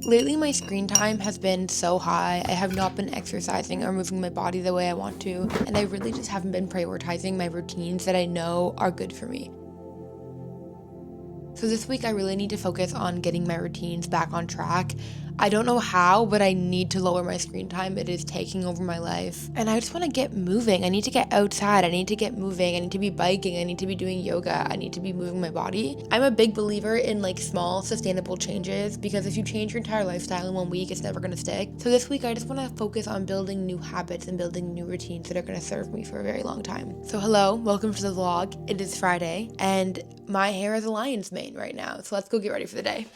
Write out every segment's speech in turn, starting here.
Lately, my screen time has been so high. I have not been exercising or moving my body the way I want to, and I really just haven't been prioritizing my routines that I know are good for me. So this week, I really need to focus on getting my routines back on track. I don't know how, but I need to lower my screen time. It is taking over my life. And I just want to get moving. I need to get outside. I need to get moving. I need to be biking. I need to be doing yoga. I need to be moving my body. I'm a big believer in small, sustainable changes, because if you change your entire lifestyle in 1 week, it's never going to stick. So this week, I just want to focus on building new habits and building new routines that are going to serve me for a very long time. So hello, welcome to the vlog. It is Friday, and my hair is a lion's mane right now. So let's go get ready for the day.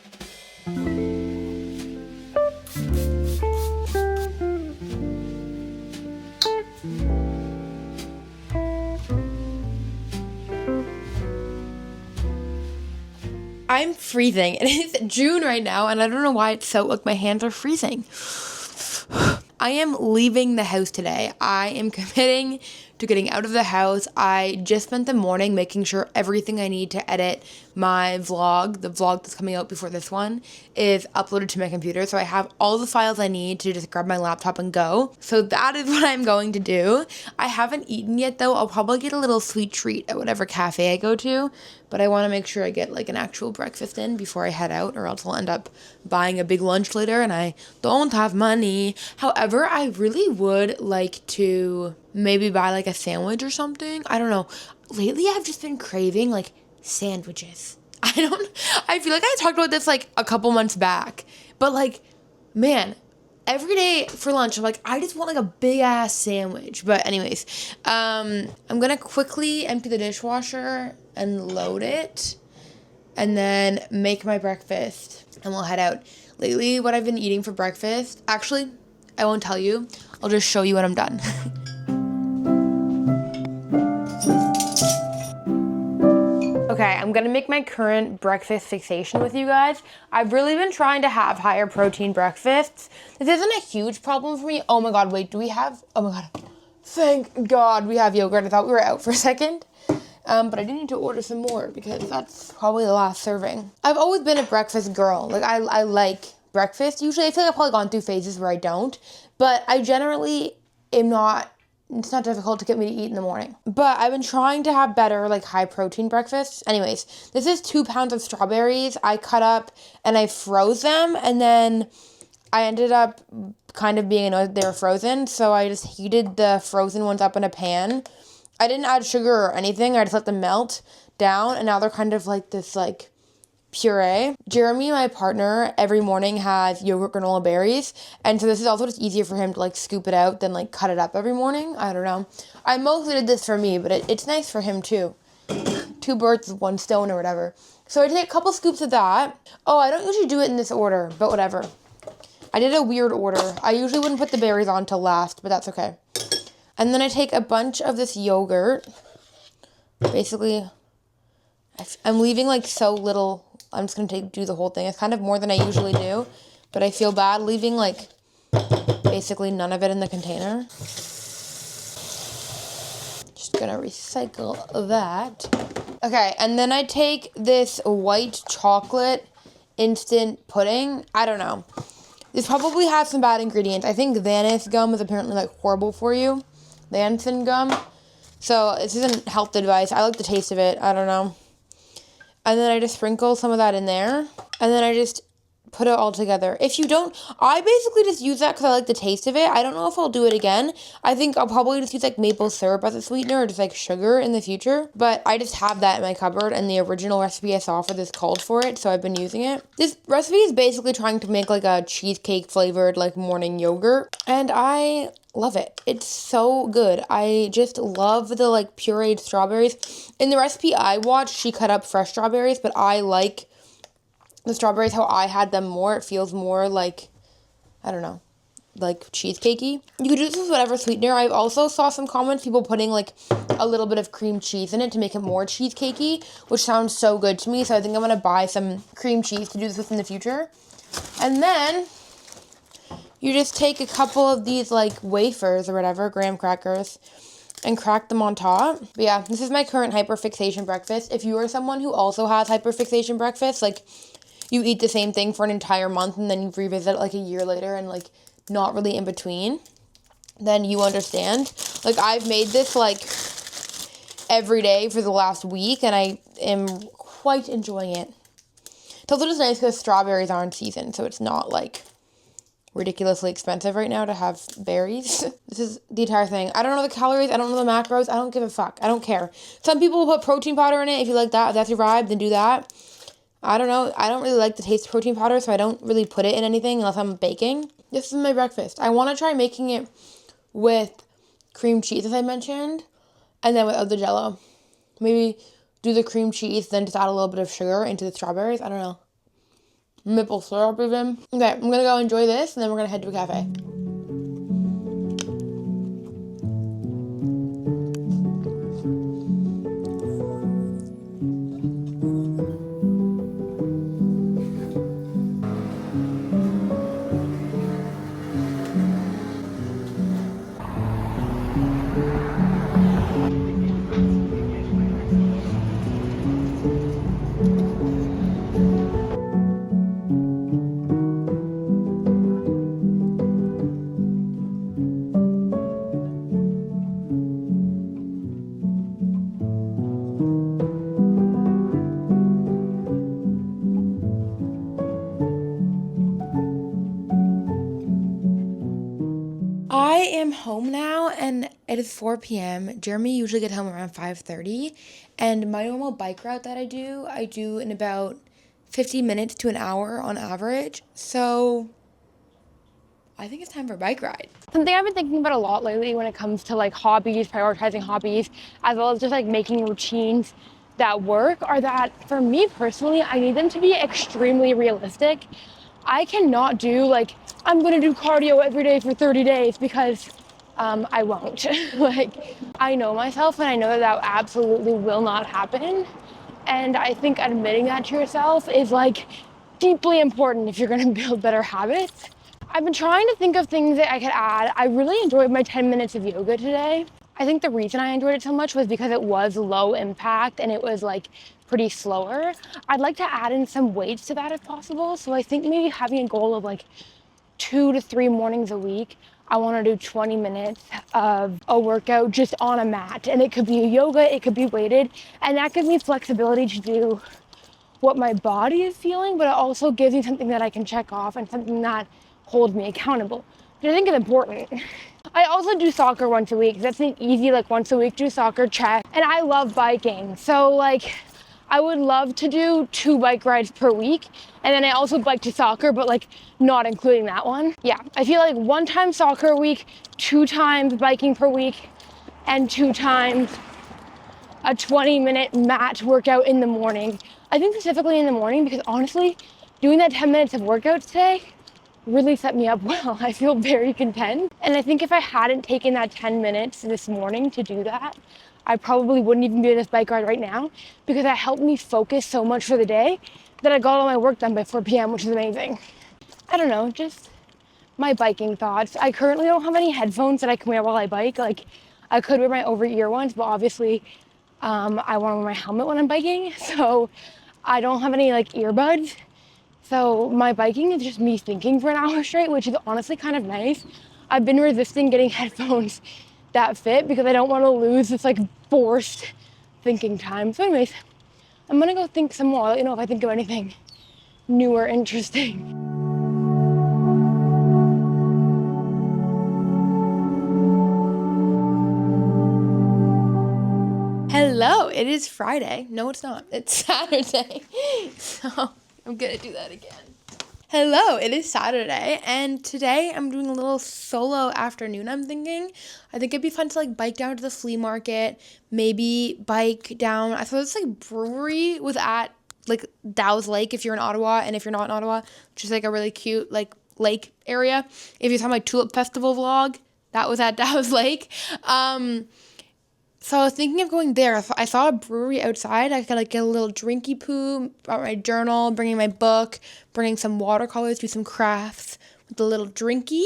I'm freezing. It is June right now, and I don't know why it's so, my hands are freezing. I am leaving the house today. I am committing to getting out of the house. I just spent the morning making sure everything I need to edit my vlog, the vlog that's coming out before this one, is uploaded to my computer. So I have all the files I need to just grab my laptop and go. So that is what I'm going to do. I haven't eaten yet though. I'll probably get a little sweet treat at whatever cafe I go to, but I want to make sure I get an actual breakfast in before I head out, or else I'll end up buying a big lunch later and I don't have money. However, I really would like to maybe buy a sandwich or something. I don't know. Lately I've just been craving sandwiches. I feel like I talked about this a couple months back, but man, every day for lunch I'm I just want a big ass sandwich. But anyways, I'm gonna quickly empty the dishwasher and load it and then make my breakfast and we'll head out. Lately what I've been eating for breakfast, actually I won't tell you, I'll just show you when I'm done. Okay, I'm gonna make my current breakfast fixation with you guys. I've really been trying to have higher protein breakfasts. This isn't a huge problem for me. Oh my god, wait, oh my god. Thank God we have yogurt. I thought we were out for a second. But I do need to order some more because that's probably the last serving. I've always been a breakfast girl. I like breakfast. Usually I feel I've probably gone through phases where I don't, but I generally am not. It's not difficult to get me to eat in the morning. But I've been trying to have better, high protein breakfasts. Anyways, this is 2 pounds of strawberries I cut up and I froze them. And then I ended up kind of being annoyed that they were frozen. So I just heated the frozen ones up in a pan. I didn't add sugar or anything. I just let them melt down. And now they're kind of this puree. Jeremy, my partner, every morning has yogurt granola berries, and so this is also just easier for him to scoop it out than cut it up every morning. I don't know. I mostly did this for me, but it's nice for him too. 2 birds with 1 stone or whatever. So I take a couple scoops of that. Oh, I don't usually do it in this order, but whatever. I did a weird order. I usually wouldn't put the berries on till last, but that's okay. And then I take a bunch of this yogurt. Basically, I'm leaving so little. I'm just going to do the whole thing. It's kind of more than I usually do, but I feel bad leaving basically none of it in the container. Just going to recycle that. Okay, and then I take this white chocolate instant pudding. I don't know. This probably has some bad ingredients. I think Vanish gum is apparently horrible for you. Xanthan gum. So this isn't health advice. I like the taste of it. I don't know. And then I just sprinkle some of that in there. And then I just put it all together. If you don't, I basically just use that because I like the taste of it. I don't know if I'll do it again. I think I'll probably just use maple syrup as a sweetener or just sugar in the future. But I just have that in my cupboard, and the original recipe I saw for this called for it, so I've been using it. This recipe is basically trying to make a cheesecake flavored morning yogurt, and I love it. It's so good. I just love the pureed strawberries. In the recipe I watched, she cut up fresh strawberries, but I like the strawberries how I had them more. It feels more I don't know, cheesecakey. You could do this with whatever sweetener. I also saw some comments, people putting a little bit of cream cheese in it to make it more cheesecakey, which sounds so good to me. So I think I'm going to buy some cream cheese to do this with in the future. And then you just take a couple of these wafers or whatever, graham crackers, and crack them on top. But yeah, this is my current hyperfixation breakfast. If you are someone who also has hyperfixation breakfast, you eat the same thing for an entire month and then you revisit it like a year later and like not really in between, then you understand. Like I've made this like every day for the last week and I am quite enjoying it. It's also just nice because strawberries are in season, so it's not like ridiculously expensive right now to have berries. This is the entire thing. I don't know the calories, I don't know the macros, I don't give a fuck. I don't care. Some people will put protein powder in it. If you like that, if that's your vibe, then do that. I don't know. I don't really like the taste of protein powder, so I don't really put it in anything unless I'm baking. This is my breakfast. I want to try making it with cream cheese, as I mentioned, and then with the Jell-O. Maybe do the cream cheese, then just add a little bit of sugar into the strawberries. I don't know. Maple syrup even. Okay, I'm gonna go enjoy this, and then we're gonna head to a cafe. I am home now and it is 4 p.m. Jeremy usually gets home around 5:30, and my normal bike route that I do in about 50 minutes to an hour on average. So I think it's time for a bike ride. Something I've been thinking about a lot lately when it comes to like hobbies, prioritizing hobbies, as well as just like making routines that work, are that for me personally, I need them to be extremely realistic. I cannot do like, I'm gonna do cardio every day for 30 days because I won't. Like, I know myself and I know that that absolutely will not happen. And I think admitting that to yourself is like deeply important if you're gonna build better habits. I've been trying to think of things that I could add. I really enjoyed my 10 minutes of yoga today. I think the reason I enjoyed it so much was because it was low impact and it was like pretty slower. I'd like to add in some weights to that if possible. So I think maybe having a goal of like 2 to 3 mornings a week, I want to do 20 minutes of a workout just on a mat. And it could be yoga, it could be weighted. And that gives me flexibility to do what my body is feeling, but it also gives me something that I can check off and something that holds me accountable, which I think is important. I also do soccer once a week. That's an easy, like once a week do soccer, check. And I love biking. So like, I would love to do 2 bike rides per week. And then I also bike to soccer, but like not including that one. Yeah, I feel like 1 time soccer a week, 2 times biking per week, and 2 times a 20-minute mat workout in the morning. I think specifically in the morning because honestly, doing that 10 minutes of workout today really set me up well. I feel very content. And I think if I hadn't taken that 10 minutes this morning to do that, I probably wouldn't even be on this bike ride right now because that helped me focus so much for the day that I got all my work done by 4 p.m., which is amazing. I don't know, just my biking thoughts. I currently don't have any headphones that I can wear while I bike. Like, I could wear my over-ear ones, but obviously I want to wear my helmet when I'm biking, so I don't have any like earbuds. So my biking is just me thinking for an hour straight, which is honestly kind of nice. I've been resisting getting headphones that fit because I don't want to lose this like forced thinking time. So anyways, I'm gonna go think some more. I'll let you know if I think of anything new or interesting. Hello, it is Friday. No, it's not. It's Saturday. So I'm gonna do that again. Hello, it is Saturday, and today I'm doing a little solo afternoon, I'm thinking. I think it'd be fun to like bike down to the flea market, maybe bike down. I thought this like brewery was at like Dow's Lake if you're in Ottawa, and if you're not in Ottawa, which is like a really cute like lake area. If you saw my Tulip Festival vlog, that was at Dow's Lake. So I was thinking of going there. I saw a brewery outside. I could like get a little drinky poo, brought my journal, bringing my book, bringing some watercolors, do some crafts with a little drinky.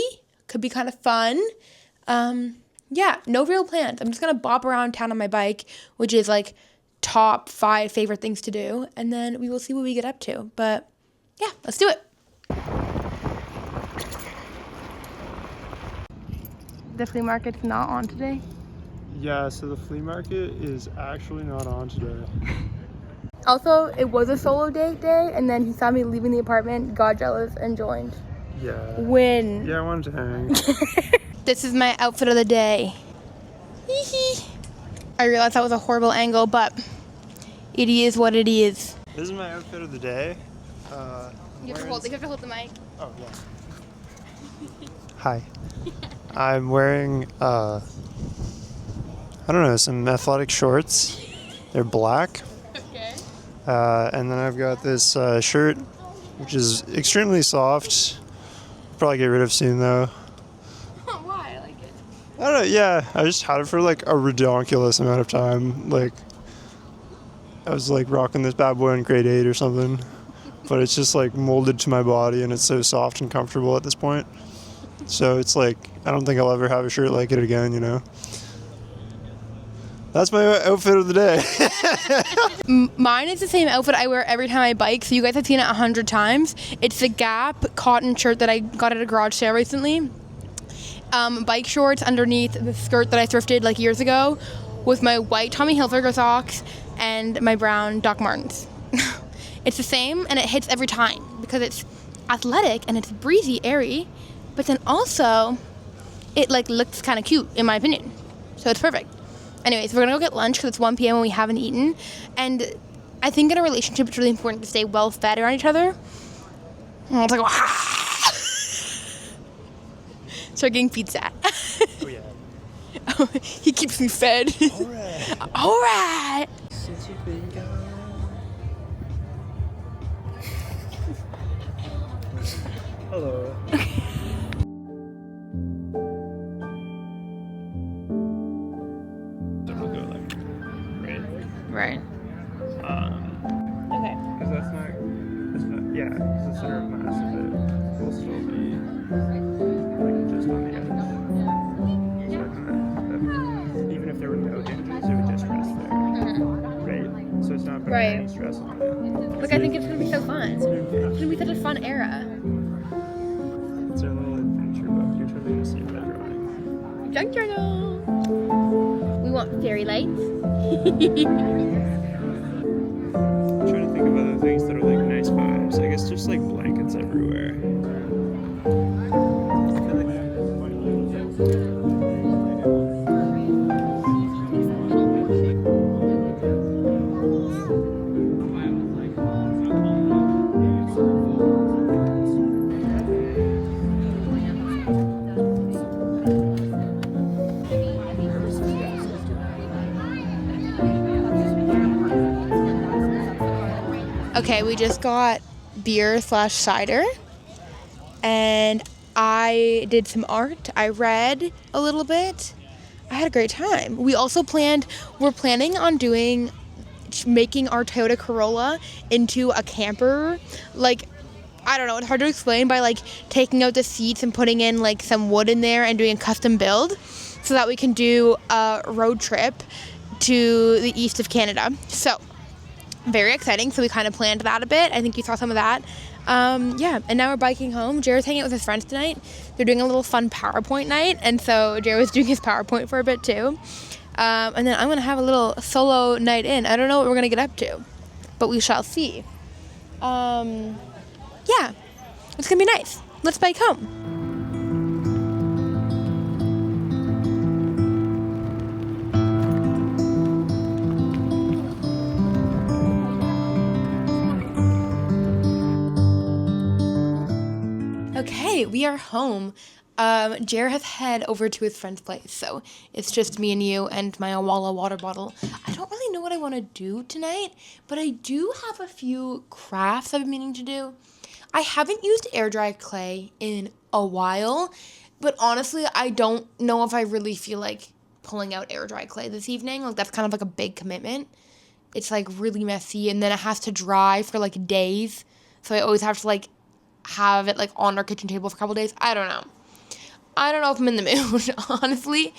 Could be kind of fun. Yeah, no real plans. I'm just going to bop around town on my bike, which is like top 5 favorite things to do. And then we will see what we get up to. But yeah, let's do it. The flea market's not on today. Yeah, so the flea market is actually not on today. Also, it was a solo date day, and then he saw me leaving the apartment, got jealous, and joined. Yeah. Win. Yeah, I wanted to hang. This is my outfit of the day. I realized that was a horrible angle, but it is what it is. This is my outfit of the day. You have to hold the mic. Oh, yeah. Hi. I'm wearing, I don't know, some athletic shorts. They're black. Okay. And then I've got this shirt, which is extremely soft. Probably get rid of soon, though. Why? I like it. I don't know, yeah. I just had it for, like, a ridiculous amount of time. Like, I was, like, rocking this bad boy in grade 8 or something. But it's just, like, molded to my body, and it's so soft and comfortable at this point. So it's, like, I don't think I'll ever have a shirt like it again, you know? That's my outfit of the day. Mine is the same outfit I wear every time I bike, so you guys have seen it 100 times. It's the Gap cotton shirt that I got at a garage sale recently. Bike shorts underneath the skirt that I thrifted like years ago with my white Tommy Hilfiger socks and my brown Doc Martens. It's the same, and it hits every time because it's athletic and it's breezy, airy, but then also it like looks kind of cute in my opinion. So it's perfect. Anyways, we're gonna go get lunch because it's 1 p.m. and we haven't eaten. And I think in a relationship it's really important to stay well fed around each other. And I was like, wow. Start getting pizza. Oh, yeah. He keeps me fed. Alright. Alright. Since you've been gone. Hello. Right. Okay. Because that's not, yeah, because the center of mass of it will still be, like, just on the edge. So, even if there were no hinges, it would just rest there. Right? So it's not putting any stress on it. Look, I think it's gonna be so fun. It's gonna be such a fun era. It's our little adventure book. You're totally gonna see that drawing. Junk journal. We want fairy lights. I'm trying to think of other things that are like nice vibes. I guess just like blankets everywhere. Okay, we just got beer/cider, and I did some art. I read a little bit. I had a great time. We're planning on making our Toyota Corolla into a camper. Like, I don't know, it's hard to explain by like taking out the seats and putting in like some wood in there and doing a custom build so that we can do a road trip to the east of Canada. So, very exciting. So we kind of planned that a bit. I think you saw some of that. Yeah, and now we're biking home. Jared's hanging out with his friends tonight. They're doing a little fun PowerPoint night, and so Jared was doing his PowerPoint for a bit too. And then I'm gonna have a little solo night in. I don't know what we're gonna get up to, but we shall see. Yeah, it's gonna be nice. Let's bike home. Okay, we are home. Jared has head over to his friend's place, so it's just me and you and my Awala water bottle. I don't really know what I want to do tonight, but I do have a few crafts I've been meaning to do. I haven't used air dry clay in a while, but honestly, I don't know if I really feel like pulling out air dry clay this evening. Like, that's kind of like a big commitment. It's like really messy, and then it has to dry for like days, so I always have to like have it like on our kitchen table for a couple days. I don't know if I'm in the mood, honestly.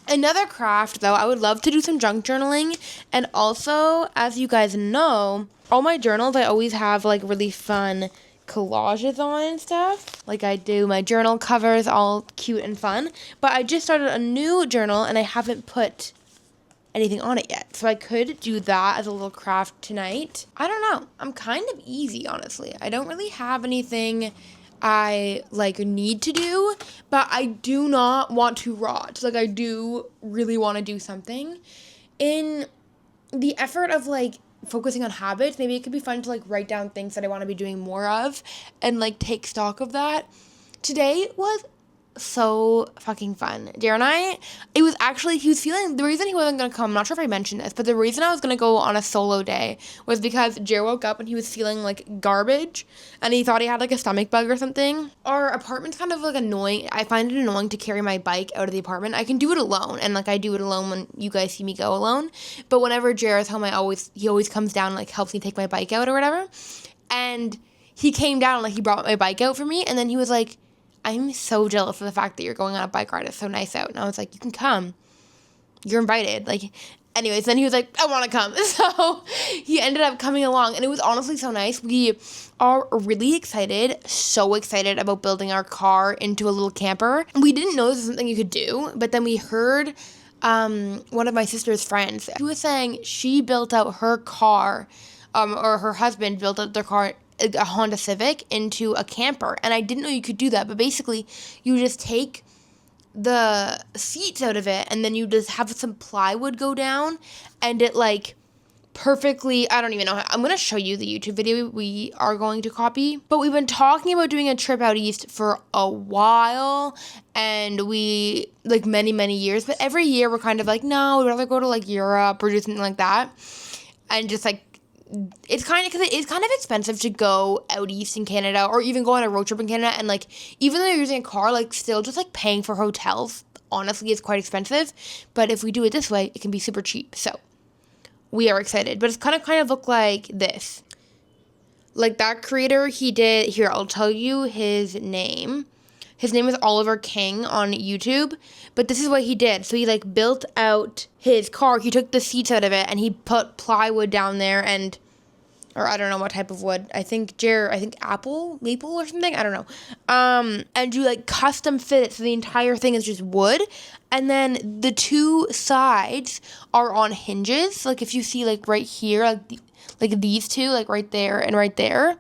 Another craft, though, I would love to do some junk journaling. And also, as you guys know, all my journals, I always have, like, really fun collages on and stuff. Like, I do my journal covers, all cute and fun. But I just started a new journal, and I haven't put anything on it yet. So I could do that as a little craft tonight. I don't know. I'm kind of easy, honestly. I don't really have anything I like need to do, but I do not want to rot. Like, I do really want to do something. In the effort of like focusing on habits, maybe it could be fun to like write down things that I want to be doing more of and like take stock of that. Today was so fucking fun. Jared and I, it was actually, he was feeling, the reason he wasn't going to come, I'm not sure if I mentioned this, but the reason I was going to go on a solo day was because Jared woke up and he was feeling like garbage and he thought he had like a stomach bug or something. Our apartment's kind of like annoying. I find it annoying to carry my bike out of the apartment. I can do it alone, and like I do it alone when you guys see me go alone, but whenever Jared's home, he always comes down and like helps me take my bike out or whatever. And he came down and like he brought my bike out for me, and then he was like, I'm so jealous of the fact that you're going on a bike ride. It's so nice out. And I was like, you can come. You're invited. Like, anyways, then he was like, I want to come. So he ended up coming along, and it was honestly so nice. We are really excited, so excited about building our car into a little camper. We didn't know this was something you could do, but then we heard one of my sister's friends. She was saying she built out her car, or her husband built out their car, a Honda Civic, into a camper. And I didn't know you could do that, but basically you just take the seats out of it and then you just have some plywood go down, and it like perfectly, I don't even know how, I'm going to show you the YouTube video we are going to copy, but we've been talking about doing a trip out east for a while, and we, like many years, but every year we're kind of like, no, we'd rather go to like Europe or do something like that, and just like, it's kind of, because it is kind of expensive to go out east in Canada, or even go on a road trip in Canada, and like, even though you're using a car, like still just like paying for hotels, honestly, is quite expensive. But if we do it this way, it can be super cheap. So we are excited, but it's kind of look like this. Like that creator, he did, here, I'll tell you his name. His name is Oliver King on YouTube, but this is what he did. So he like built out his car. He took the seats out of it and he put plywood down there, and, or I don't know what type of wood. I think maple or something. I don't know. And you like custom fit it. So the entire thing is just wood. And then the two sides are on hinges. Like if you see like right here, like these two, like right there and right there,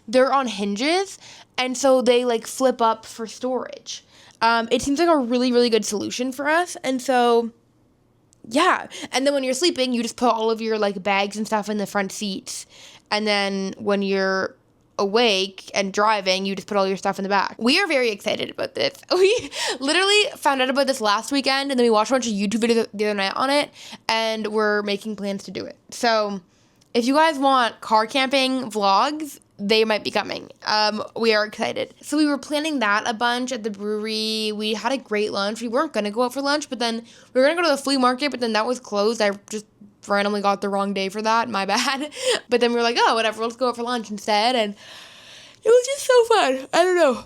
they're on hinges. And so they like flip up for storage. It seems like a really good solution for us. And so, yeah. And then when you're sleeping, you just put all of your like bags and stuff in the front seats. And then when you're awake and driving, you just put all your stuff in the back. We are very excited about this. We literally found out about this last weekend, and then we watched a bunch of YouTube videos the other night on it, and we're making plans to do it. So if you guys want car camping vlogs, they might be coming. We are excited. So we were planning that a bunch at the brewery. We had a great lunch. We weren't going to go out for lunch, but then we were going to go to the flea market, but then that was closed. I just randomly got the wrong day for that. My bad. But then we were like, oh, whatever, let's go out for lunch instead. And it was just so fun. I don't know.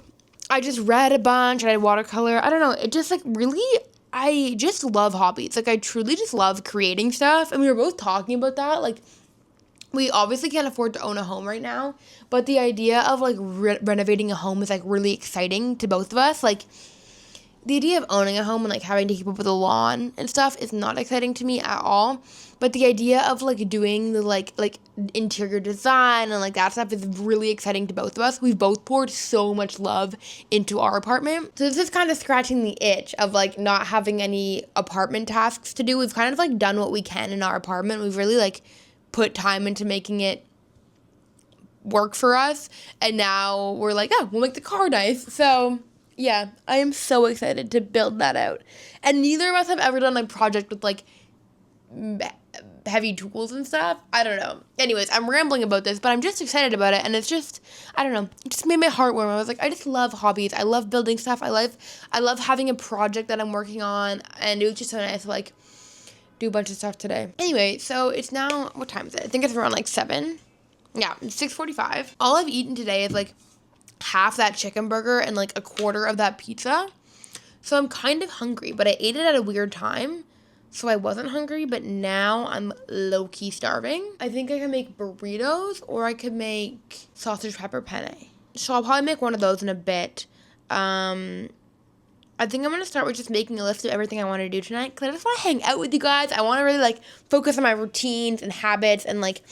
I just read a bunch. I had watercolor. I don't know. It just like really, I just love hobbies. Like I truly just love creating stuff. And we were both talking about that. Like, we obviously can't afford to own a home right now, but the idea of like renovating a home is like really exciting to both of us. Like the idea of owning a home and like having to keep up with the lawn and stuff is not exciting to me at all. But the idea of like doing the like interior design and like that stuff is really exciting to both of us. We've both poured so much love into our apartment. So this is kind of scratching the itch of like not having any apartment tasks to do. We've kind of like done what we can in our apartment. We've really like put time into making it work for us, and now we're like, oh, we'll make the car nice. So yeah, I am so excited to build that out. And neither of us have ever done a project with like heavy tools and stuff. I don't know. Anyways, I'm rambling about this, but I'm just excited about it, and it's just, I don't know, it just made my heart warm. I was like, I just love hobbies. I love building stuff. I love having a project that I'm working on, and it was just so nice to like do a bunch of stuff today. Anyway, so it's now, what time is it? I think it's around like 7. Yeah, it's 6:45. All I've eaten today is like half that chicken burger and like a quarter of that pizza. So I'm kind of hungry, but I ate it at a weird time. So I wasn't hungry, but now I'm low-key starving. I think I can make burritos or I could make sausage pepper penne. So I'll probably make one of those in a bit. I think I'm going to start with just making a list of everything I want to do tonight because I just want to hang out with you guys. I want to really, like, focus on my routines and habits and, like,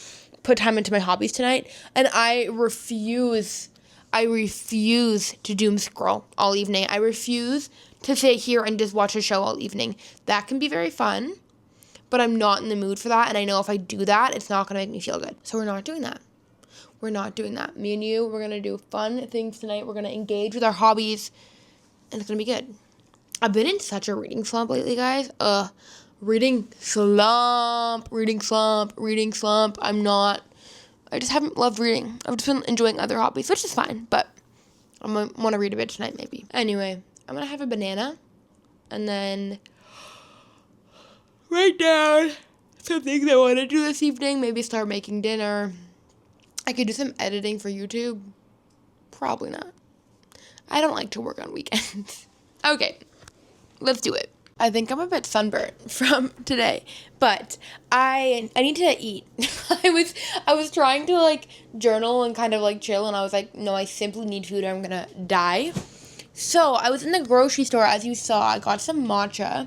put time into my hobbies tonight. And I refuse to doom scroll all evening. I refuse to sit here and just watch a show all evening. That can be very fun, but I'm not in the mood for that. And I know if I do that, it's not going to make me feel good. So we're not doing that. We're not doing that. Me and you, we're going to do fun things tonight. We're going to engage with our hobbies. And it's going to be good. I've been in such a reading slump lately, guys. Reading slump. I just haven't loved reading. I've just been enjoying other hobbies, which is fine. But I'm going to want to read a bit tonight, maybe. Anyway, I'm going to have a banana. And then write down some things I want to do this evening. Maybe start making dinner. I could do some editing for YouTube. Probably not. I don't like to work on weekends. Okay, let's do it. I think I'm a bit sunburnt from today, but I need to eat. I was trying to, like, journal and kind of, like, chill, and I was like, no, I simply need food or I'm gonna die. So I was in the grocery store, as you saw. I got some matcha,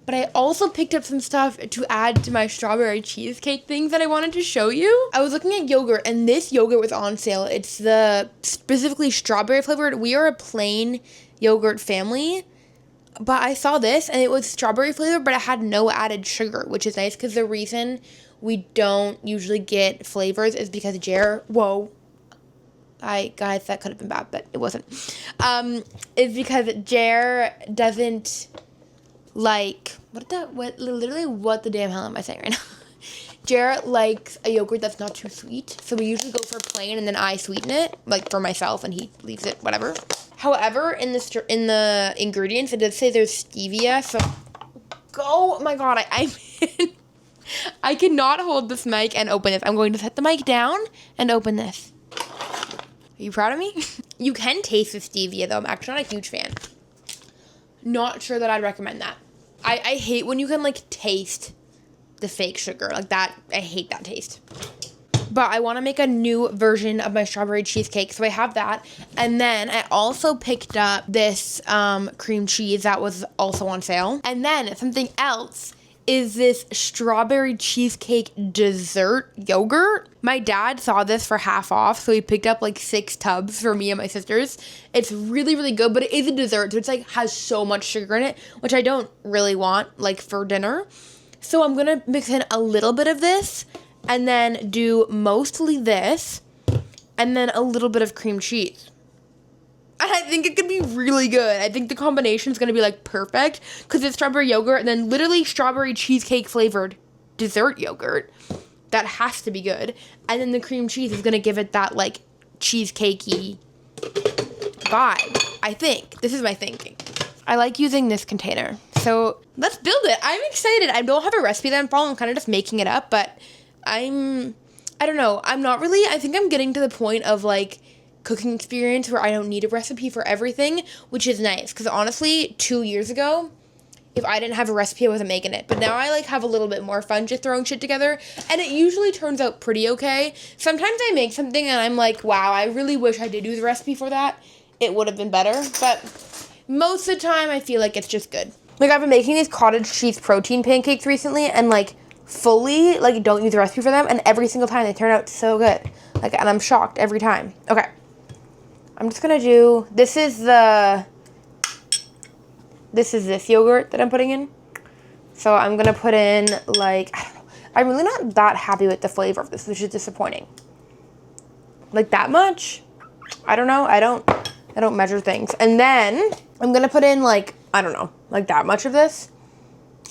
but I also picked up some stuff to add to my strawberry cheesecake things that I wanted to show you. I was looking at yogurt, and this yogurt was on sale. It's the specifically strawberry flavored. We are a plain yogurt family, but I saw this, and it was strawberry flavored, but it had no added sugar, which is nice, because the reason we don't usually get flavors is because guys, that could have been bad, but it wasn't. Is because Jer doesn't like, what the damn hell am I saying right now? Jarrett likes a yogurt that's not too sweet, so we usually go for plain, and then I sweeten it, like, for myself, and he leaves it, whatever. However, in the ingredients, it does say there's stevia, so oh my god, I cannot hold this mic and open this. I'm going to set the mic down and open this. Are you proud of me? You can taste the stevia, though. I'm actually not a huge fan. Not sure that I'd recommend that. I hate when you can, like, taste the fake sugar. Like, that, I hate that taste. But I want to make a new version of my strawberry cheesecake, so I have that. And then I also picked up this cream cheese that was also on sale. And then something else is this strawberry cheesecake dessert yogurt. My dad saw this for half off, so he picked up like 6 tubs for me and my sisters. It's really, really good, but it is a dessert, so it's like has so much sugar in it, which I don't really want like for dinner. So I'm gonna mix in a little bit of this and then do mostly this and then a little bit of cream cheese. And I think it could be really good. I think the combination is going to be, like, perfect. Because it's strawberry yogurt and then literally strawberry cheesecake flavored dessert yogurt. That has to be good. And then the cream cheese is going to give it that, like, cheesecakey vibe. I think. This is my thinking. I like using this container. So let's build it. I'm excited. I don't have a recipe that I'm following. I'm kind of just making it up. But I don't know. I'm not really. I think I'm getting to the point of, like, cooking experience where I don't need a recipe for everything, which is nice, because honestly 2 years ago, if I didn't have a recipe, I wasn't making it, but now I like have a little bit more fun just throwing shit together, and it usually turns out pretty okay. Sometimes I make something and I'm like, wow, I really wish I did use a recipe for that, it would have been better, but most of the time I feel like it's just good. Like, I've been making these cottage cheese protein pancakes recently, and like fully like don't use a recipe for them, and every single time they turn out so good, like, and I'm shocked every time. Okay, I'm just going to do, this is this yogurt that I'm putting in. So I'm going to put in, like, I don't know. I'm really not that happy with the flavor of this, which is disappointing. Like, that much? I don't know. I don't measure things. And then I'm going to put in, like, I don't know, like that much of this.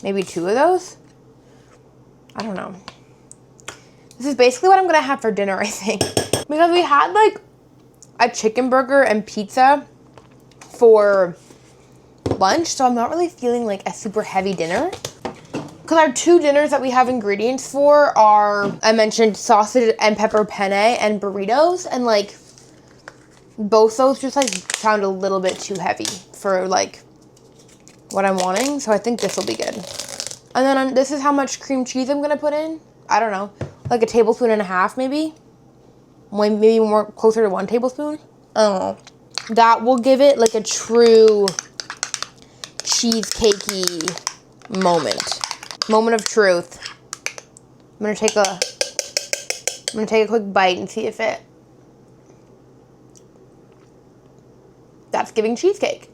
Maybe 2 of those. I don't know. This is basically what I'm going to have for dinner, I think. Because we had, like, a chicken burger and pizza for lunch, so I'm not really feeling like a super heavy dinner. Because our 2 dinners that we have ingredients for are, I mentioned sausage and pepper penne and burritos, and like both those just like sound a little bit too heavy for like what I'm wanting. So I think this will be good. And then this is how much cream cheese I'm gonna put in. I don't know, like a tablespoon and a half maybe. Maybe more closer to 1 tablespoon. I don't know. That will give it like a true cheesecakey moment. Moment of truth. I'm gonna take a quick bite and see if that's giving cheesecake.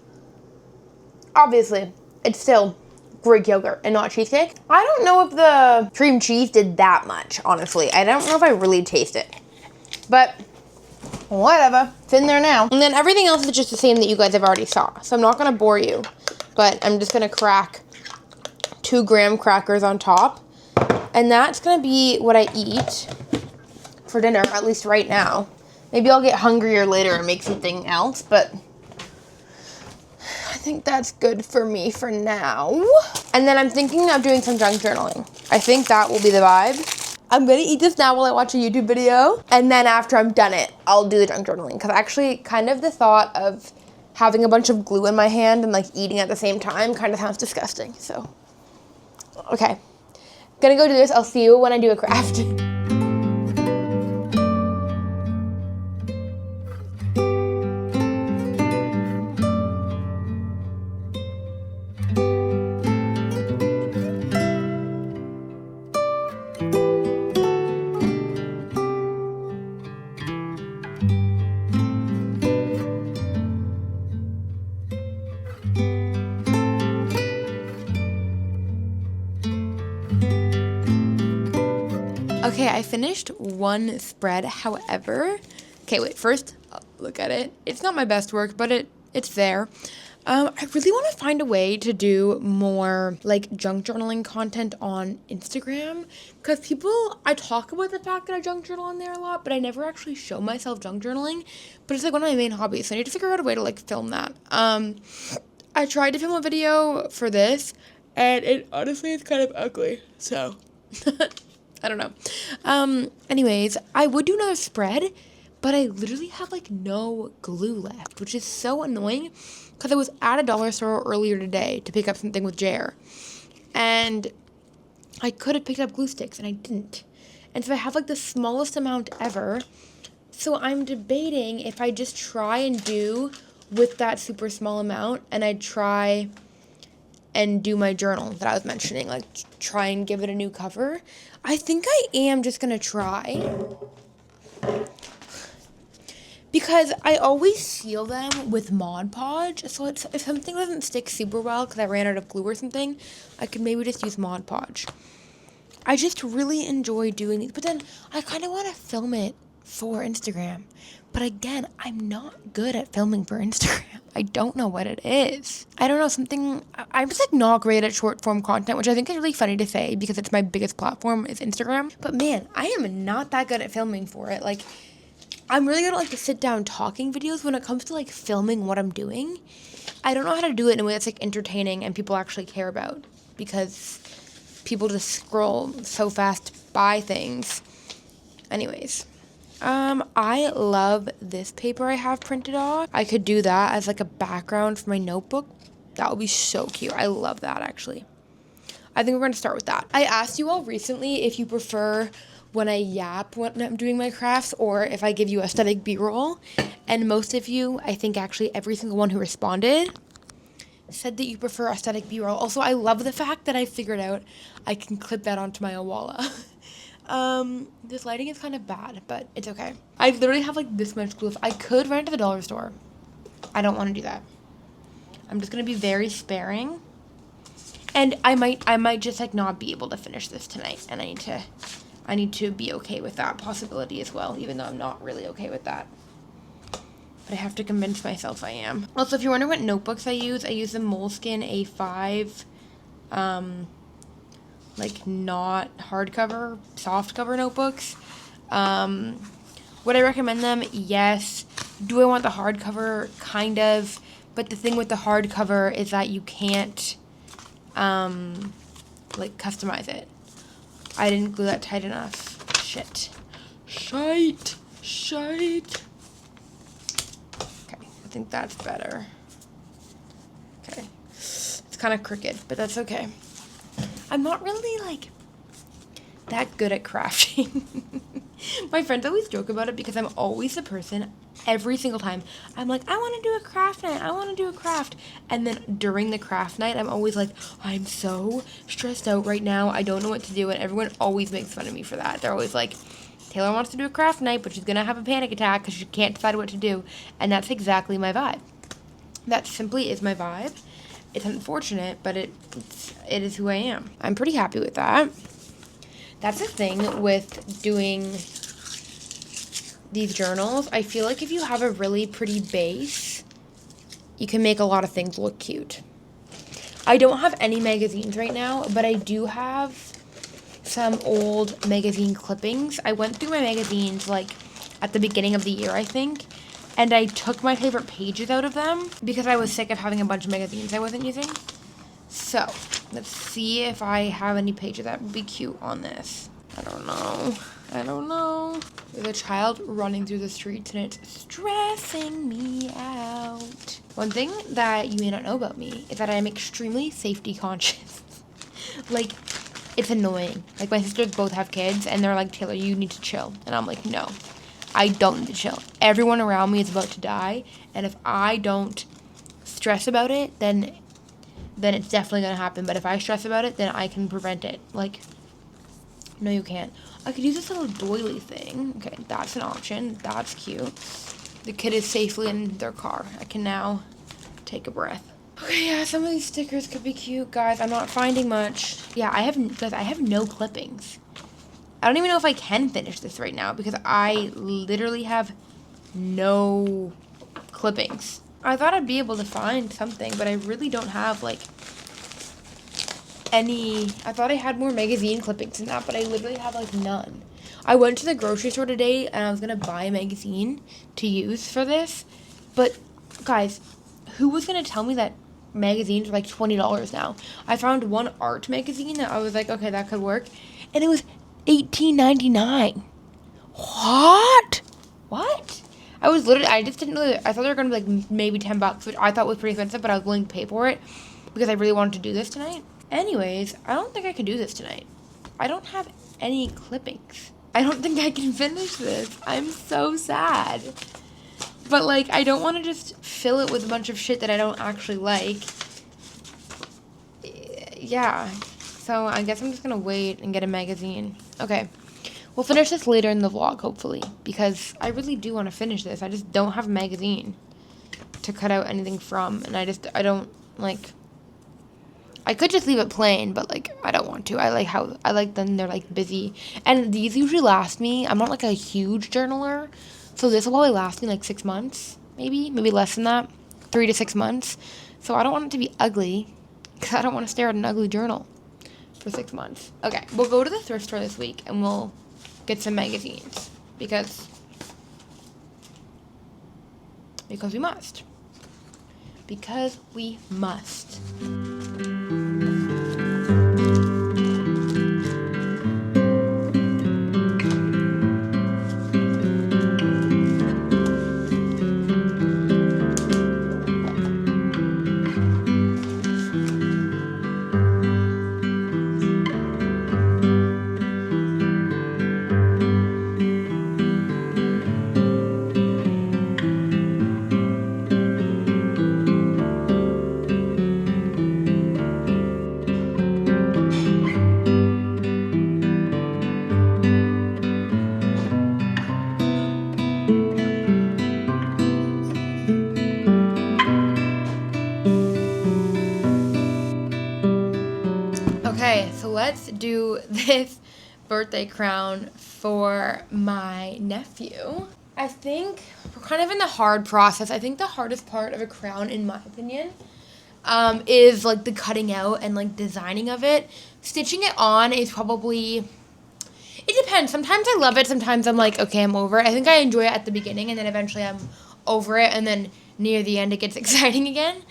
Obviously, it's still Greek yogurt and not cheesecake. I don't know if the cream cheese did that much, honestly. I don't know if I really taste it. But whatever, it's in there now. And then everything else is just the same that you guys have already saw. So I'm not gonna bore you, but I'm just gonna crack 2 graham crackers on top. And that's gonna be what I eat for dinner, at least right now. Maybe I'll get hungrier later and make something else, but I think that's good for me for now. And then I'm thinking of doing some junk journaling. I think that will be the vibe. I'm gonna eat this now while I watch a YouTube video, and then after I'm done it, I'll do the junk journaling. Because actually, kind of the thought of having a bunch of glue in my hand and like eating at the same time kind of sounds disgusting. So, okay. Gonna go do this. I'll see you when I do a craft. Okay, I finished one spread, however, okay, wait, first, look at it. It's not my best work, but it's there. I really want to find a way to do more, like, junk journaling content on Instagram, because I talk about the fact that I junk journal on there a lot, but I never actually show myself junk journaling, but it's, like, one of my main hobbies, so I need to figure out a way to, like, film that. I tried to film a video for this, and it honestly is kind of ugly, so... I don't know. Anyways, I would do another spread, but I literally have like no glue left, which is so annoying because I was at a dollar store earlier today to pick up something with Jer, and I could have picked up glue sticks and I didn't. And so I have like the smallest amount ever. So I'm debating if I just try and do with that super small amount, and I try and do my journal that I was mentioning, like try and give it a new cover. I think I am just gonna try, because I always seal them with Mod Podge, so if something doesn't stick super well because I ran out of glue or something, I could maybe just use Mod Podge. I just really enjoy doing these, but then I kind of want to film it for Instagram. But again, I'm not good at filming for Instagram. I don't know what it is. I don't know, I'm just like not great at short form content, which I think is really funny to say because it's my biggest platform is Instagram. But man, I am not that good at filming for it. Like, I'm really good at like the sit down talking videos. When it comes to like filming what I'm doing, I don't know how to do it in a way that's like entertaining and people actually care about, because people just scroll so fast by things. Anyways. I love this paper I have printed off. I could do that as like a background for my notebook. That would be so cute. I love that, actually. I think we're going to start with that. I asked you all recently if you prefer when I yap when I'm doing my crafts or if I give you aesthetic B-roll. And most of you, I think actually every single one who responded, said that you prefer aesthetic B-roll. Also, I love the fact that I figured out I can clip that onto my Owala. This lighting is kind of bad, but it's okay. I literally have like this much glue. I could run to the dollar store. I don't want to do that. I'm just gonna be very sparing, and I might just like not be able to finish this tonight, and I need to be okay with that possibility as well, even though I'm not really okay with that. But I have to convince myself I am. Also, if you're wondering what notebooks I use the Moleskine A5, like not hardcover, soft cover notebooks. Would I recommend them? Yes. Do I want the hardcover? Kind of. But the thing with the hardcover is that you can't, like, customize it. I didn't glue that tight enough. Shite. Okay, I think that's better. Okay. It's kind of crooked, but that's okay. I'm not really, like, that good at crafting. My friends always joke about it because I'm always the person, every single time, I'm like, I want to do a craft night, I want to do a craft. And then during the craft night, I'm always like, I'm so stressed out right now, I don't know what to do. And everyone always makes fun of me for that. They're always like, Taylor wants to do a craft night, but she's going to have a panic attack because she can't decide what to do. And that's exactly my vibe. That simply is my vibe. It's unfortunate, but it is who I am. I'm pretty happy with that. That's the thing with doing these journals. I feel like if you have a really pretty base, you can make a lot of things look cute. I don't have any magazines right now, but I do have some old magazine clippings. I went through my magazines like at the beginning of the year, I think, and I took my favorite pages out of them because I was sick of having a bunch of magazines I wasn't using. So, let's see if I have any pages that would be cute on this. I don't know. There's a child running through the streets and it's stressing me out. One thing that you may not know about me is that I am extremely safety conscious. Like, it's annoying. Like, my sisters both have kids and they're like, Taylor, you need to chill. And I'm like, no, I don't need to chill. Everyone around me is about to die. And if I don't stress about it, then it's definitely going to happen. But if I stress about it, then I can prevent it. Like, no, you can't. I could use this little doily thing. Okay, that's an option. That's cute. The kid is safely in their car. I can now take a breath. Okay, yeah, some of these stickers could be cute, guys. I'm not finding much. Yeah, I have no clippings. I don't even know if I can finish this right now because I literally have no clippings. I thought I'd be able to find something, but I really don't have, like, any. I thought I had more magazine clippings than that, but I literally have, like, none. I went to the grocery store today, and I was going to buy a magazine to use for this, but, guys, who was going to tell me that magazines are, like, $20 now? I found one art magazine that I was like, okay, that could work, and it was $18.99. What? I just didn't know. I thought they were going to be like maybe $10, which I thought was pretty expensive, but I was willing to pay for it because I really wanted to do this tonight. Anyways, I don't think I can do this tonight. I don't have any clippings. I don't think I can finish this. I'm so sad. But, like, I don't want to just fill it with a bunch of shit that I don't actually like. Yeah. So, I guess I'm just going to wait and get a magazine. Okay. We'll finish this later in the vlog, hopefully, because I really do want to finish this. I just don't have a magazine to cut out anything from, and I don't, like, I could just leave it plain, but, like, I don't want to. I like them, they're, like, busy, and these usually last me. I'm not, like, a huge journaler, so this will probably last me, like, 6 months, maybe less than that, 3 to 6 months, so I don't want it to be ugly, because I don't want to stare at an ugly journal for 6 months. Okay, we'll go to the thrift store this week, and we'll get some magazines because we must. Because we must. Okay, so let's do this birthday crown for my nephew. I think we're kind of in the hard process. I think the hardest part of a crown, in my opinion, is like the cutting out and like designing of it. Stitching it on is probably, it depends. Sometimes I love it. Sometimes I'm like, okay, I'm over it. I think I enjoy it at the beginning and then eventually I'm over it and then near the end it gets exciting again.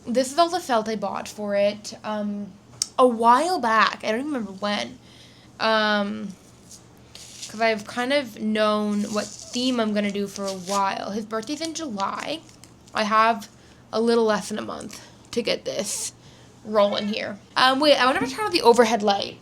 This is all the felt I bought for it a while back. I don't even remember when. Because I've kind of known what theme I'm going to do for a while. His birthday's in July. I have a little less than a month to get this. rolling here. Wait, I want to turn on the overhead light.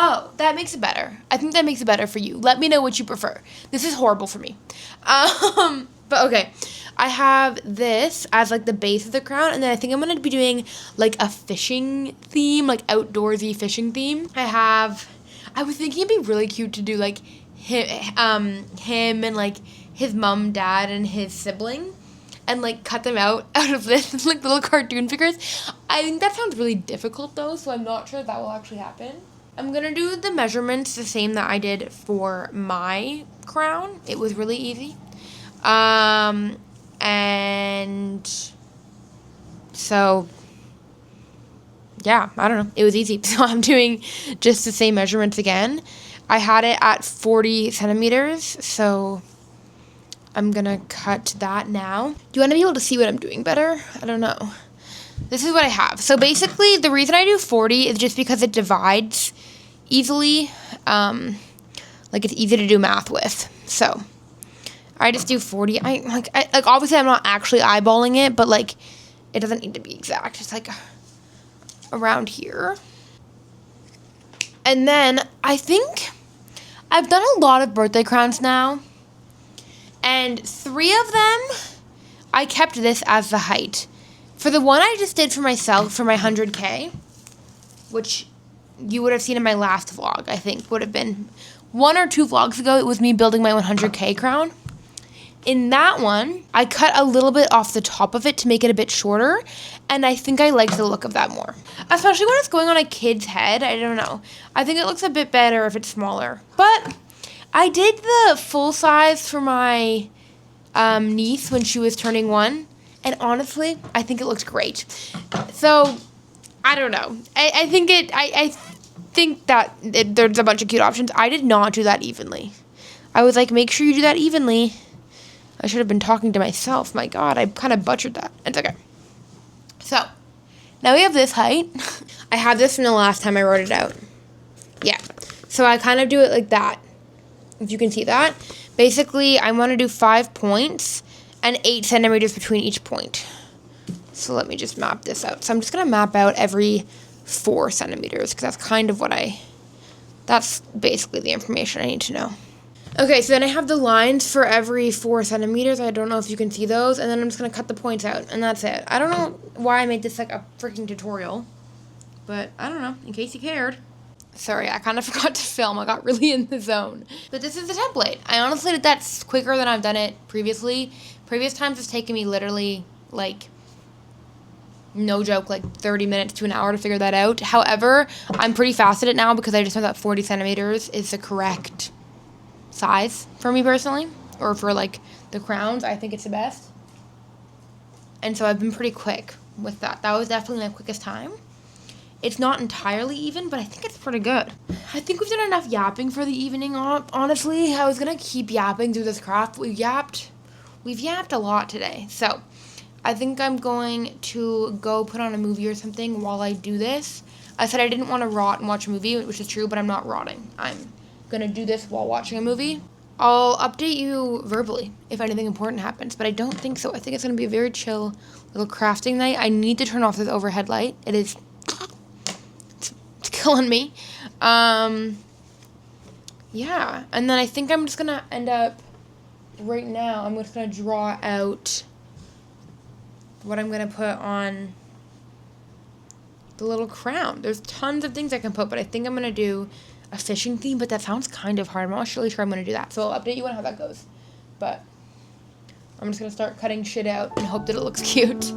Oh, that makes it better. I think that makes it better for you. Let me know what you prefer. This is horrible for me. But okay. I have this as like the base of the crown, and then I think I'm going to be doing like a fishing theme, like outdoorsy fishing theme. I was thinking it'd be really cute to do like him and like his mom, dad, and his sibling, and like cut them out of this like little cartoon figures. I think that sounds really difficult though, so I'm not sure that will actually happen. I'm gonna do the measurements the same that I did for my crown. It was really easy. And so yeah, I don't know. It was easy. So I'm doing just the same measurements again. I had it at 40 centimeters, so I'm gonna cut that now. Do you want to be able to see what I'm doing better? I don't know. This is what I have. So basically, the reason I do 40 is just because it divides easily. Like it's easy to do math with. So I just do 40. Like obviously I'm not actually eyeballing it, but like it doesn't need to be exact. It's like around here. And then I think I've done a lot of birthday crowns now, and 3 of them I kept this as the height. For the one I just did for myself for my 100K, which you would have seen in my last vlog, I think would have been 1 or 2 vlogs ago, it was me building my 100K crown. In that one, I cut a little bit off the top of it to make it a bit shorter, and I think I like the look of that more. Especially when it's going on a kid's head, I don't know. I think it looks a bit better if it's smaller. But I did the full size for my niece when she was turning 1, and honestly, I think it looks great. So, I don't know. I think that there's a bunch of cute options. I did not do that evenly. I was like, make sure you do that evenly. I should have been talking to myself. My God, I kind of butchered that. It's okay. So, now we have this height. I have this from the last time I wrote it out. Yeah. So I kind of do it like that. If you can see that. Basically, I want to do 5 points and 8 centimeters between each point. So let me just map this out. So I'm just going to map out every 4 centimeters because that's kind of that's basically the information I need to know. Okay, so then I have the lines for every 4 centimeters. I don't know if you can see those. And then I'm just going to cut the points out. And that's it. I don't know why I made this like a freaking tutorial. But I don't know, in case you cared. Sorry, I kind of forgot to film. I got really in the zone. But this is the template. I honestly did that quicker than I've done it previously. Previous times it's taken me literally, like, no joke, like 30 minutes to an hour to figure that out. However, I'm pretty fast at it now because I just know that 40 centimeters is the correct size for me personally, or for like the crowns. I think it's the best, and so I've been pretty quick with that. That was definitely my quickest time. It's not entirely even, but I think it's pretty good. I think we've done enough yapping for the evening. Honestly, I was gonna keep yapping through this craft. We've yapped a lot today, so I think I'm going to go put on a movie or something while I do this. I said I didn't want to rot and watch a movie, which is true, but I'm not rotting. I'm gonna do this while watching a movie. I'll update you verbally if anything important happens, but I don't think so. I think it's gonna be a very chill little crafting night. I need to turn off this overhead light. It's killing me. Yeah, and then I think I'm just gonna end up right now. I'm just gonna draw out what I'm gonna put on the little crown. There's tons of things I can put, but I think I'm gonna do a fishing theme, but that sounds kind of hard. I'm not really sure I'm going to do that, so I'll update you on how that goes. But I'm just going to start cutting shit out and hope that it looks cute.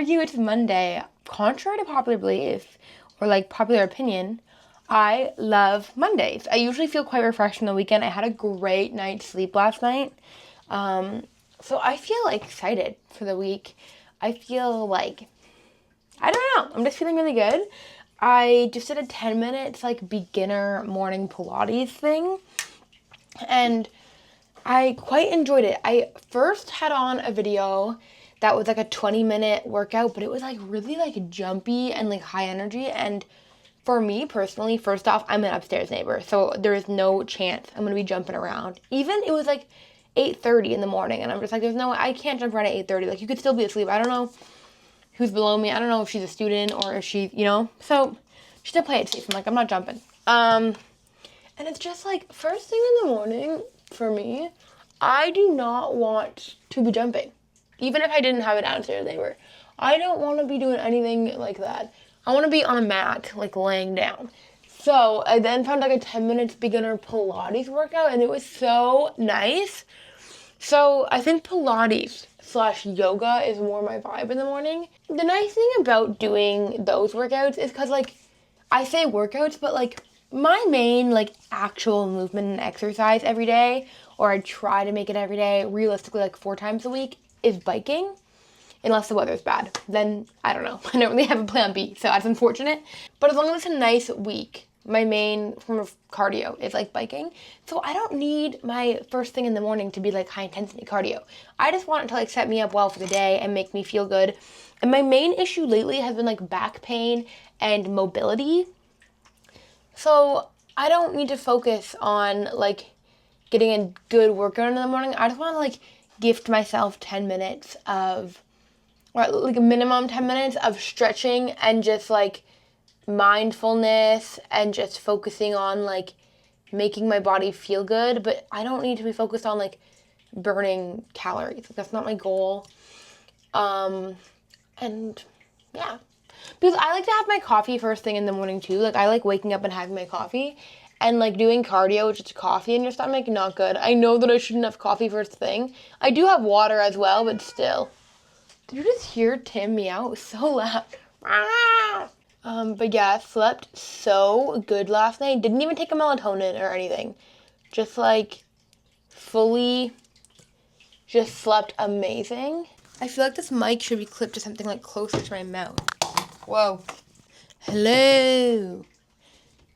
you it's Monday? Contrary to popular belief or like popular opinion, I love Mondays. I usually feel quite refreshed on the weekend. I had a great night's sleep last night. So I feel like excited for the week. I feel like, I don't know, I'm just feeling really good. I just did a 10 minutes like beginner morning Pilates thing, and I quite enjoyed it. I first had on a video that was like a 20-minute workout, but it was like really like jumpy and like high energy. And for me personally, first off, I'm an upstairs neighbor, so there is no chance I'm gonna be jumping around. Even it was like 8:30 in the morning, and I'm just like, there's no way, I can't jump around at 8:30. Like, you could still be asleep. I don't know who's below me. I don't know if she's a student or if she, so she should play it safe. I'm like, I'm not jumping. And it's just like, first thing in the morning for me, I do not want to be jumping. Even if I didn't have a downstairs neighbor, I don't want to be doing anything like that. I want to be on a mat, like laying down. So I then found like a 10 minutes beginner Pilates workout, and it was so nice. So I think Pilates / yoga is more my vibe in the morning. The nice thing about doing those workouts is because, like, I say workouts, but like my main like actual movement and exercise every day, or I try to make it every day, realistically like 4 times a week, is biking. Unless the weather's bad, then I don't know. I don't really have a plan B, so that's unfortunate. But as long as it's a nice week, my main form of cardio is like biking. So I don't need my first thing in the morning to be like high intensity cardio. I just want it to like set me up well for the day and make me feel good. And my main issue lately has been like back pain and mobility. So I don't need to focus on like getting a good workout in the morning. I just want to like gift myself 10 minutes of, or like a minimum 10 minutes of stretching and just like mindfulness and just focusing on like making my body feel good. But I don't need to be focused on like burning calories. Like, that's not my goal. And yeah, because I like to have my coffee first thing in the morning too. Like, I like waking up and having my coffee, and like doing cardio with just coffee in your stomach, not good. I know that I shouldn't have coffee first thing. I do have water as well, but still. Did you just hear Tim meow? It was so loud. But yeah, I slept so good last night. Didn't even take a melatonin or anything. Just like fully just slept amazing. I feel like this mic should be clipped to something like closer to my mouth. Whoa. Hello.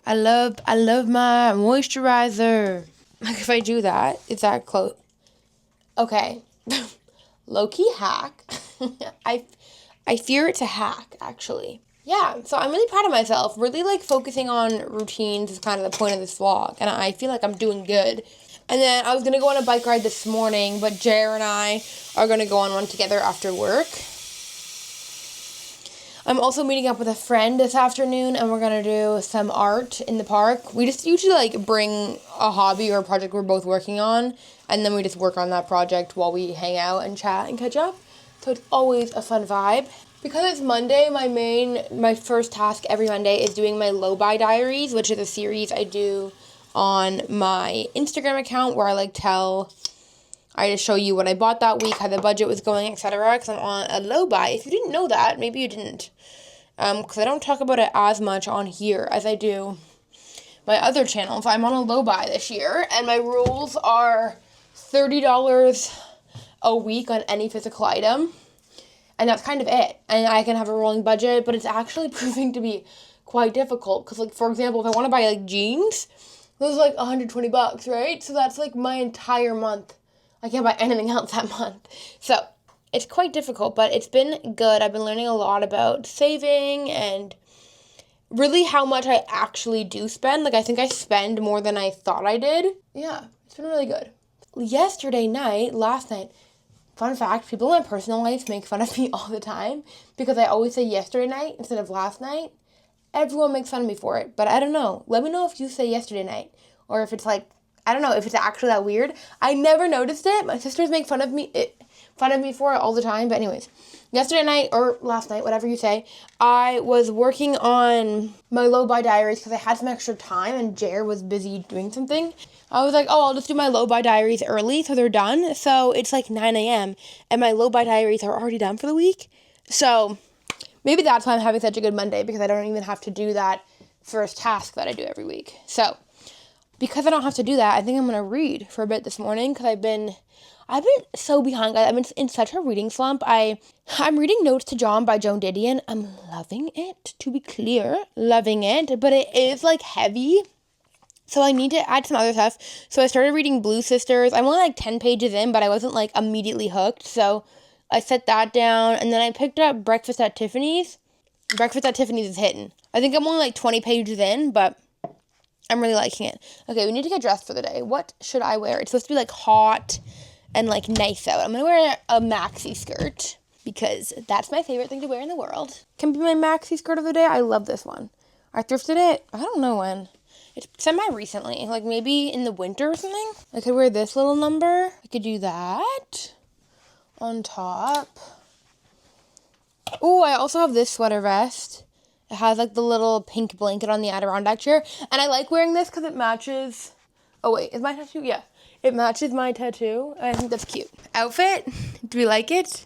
I love my moisturizer. Like, if I do that, is that close? Okay. Low-key hack. I fear it's a hack, actually. Yeah, so I'm really proud of myself. Really, like, focusing on routines is kind of the point of this vlog, and I feel like I'm doing good. And then I was going to go on a bike ride this morning, but Jer and I are going to go on one together after work. I'm also meeting up with a friend this afternoon, and we're going to do some art in the park. We just usually, like, bring a hobby or a project we're both working on, and then we just work on that project while we hang out and chat and catch up. So it's always a fun vibe. Because it's Monday, my first task every Monday is doing my low-buy diaries, which is a series I do on my Instagram account where I just show you what I bought that week, how the budget was going, etc. Because I'm on a low buy. If you didn't know that, maybe you didn't. Because I don't talk about it as much on here as I do my other channels. I'm on a low buy this year, and my rules are $30 a week on any physical item. And that's kind of it. And I can have a rolling budget, but it's actually proving to be quite difficult. Because, like, for example, if I want to buy, like, jeans, those are, like, $120, right? So that's, like, my entire month. I can't buy anything else that month. So it's quite difficult, but it's been good. I've been learning a lot about saving and really how much I actually do spend. Like, I think I spend more than I thought I did. Yeah, it's been really good. Last night, fun fact, people in my personal life make fun of me all the time because I always say yesterday night instead of last night. Everyone makes fun of me for it, but I don't know. Let me know if you say yesterday night, or if it's like, I don't know, if it's actually that weird. I never noticed it. My sisters make fun of me for it all the time. But anyways, yesterday night or last night, whatever you say, I was working on my low-buy diaries because I had some extra time and Jer was busy doing something. I was like, oh, I'll just do my low-buy diaries early so they're done. So it's like 9 a.m. and my low-buy diaries are already done for the week. So maybe that's why I'm having such a good Monday, because I don't even have to do that first task that I do every week. So because I don't have to do that, I think I'm going to read for a bit this morning, because I've been so behind, guys. I've been in such a reading slump. I'm reading Notes to John by Joan Didion. I'm loving it, to be clear. Loving it. But it is, like, heavy. So I need to add some other stuff. So I started reading Blue Sisters. I'm only, like, 10 pages in, but I wasn't, like, immediately hooked. So I set that down. And then I picked up Breakfast at Tiffany's. Breakfast at Tiffany's is hitting. I think I'm only, like, 20 pages in, but I'm really liking it. Okay, we need to get dressed for the day. What should I wear? It's supposed to be, like, hot and, like, nice out. I'm going to wear a maxi skirt, because that's my favorite thing to wear in the world. Can be my maxi skirt of the day. I love this one. I thrifted it, I don't know when. It's semi-recently, like maybe in the winter or something. I could wear this little number. I could do that on top. Oh, I also have this sweater vest. It has, like, the little pink blanket on the Adirondack chair. And I like wearing this because it matches... Oh, wait, is my tattoo? Yeah. It matches my tattoo. I think that's cute. Outfit? Do we like it?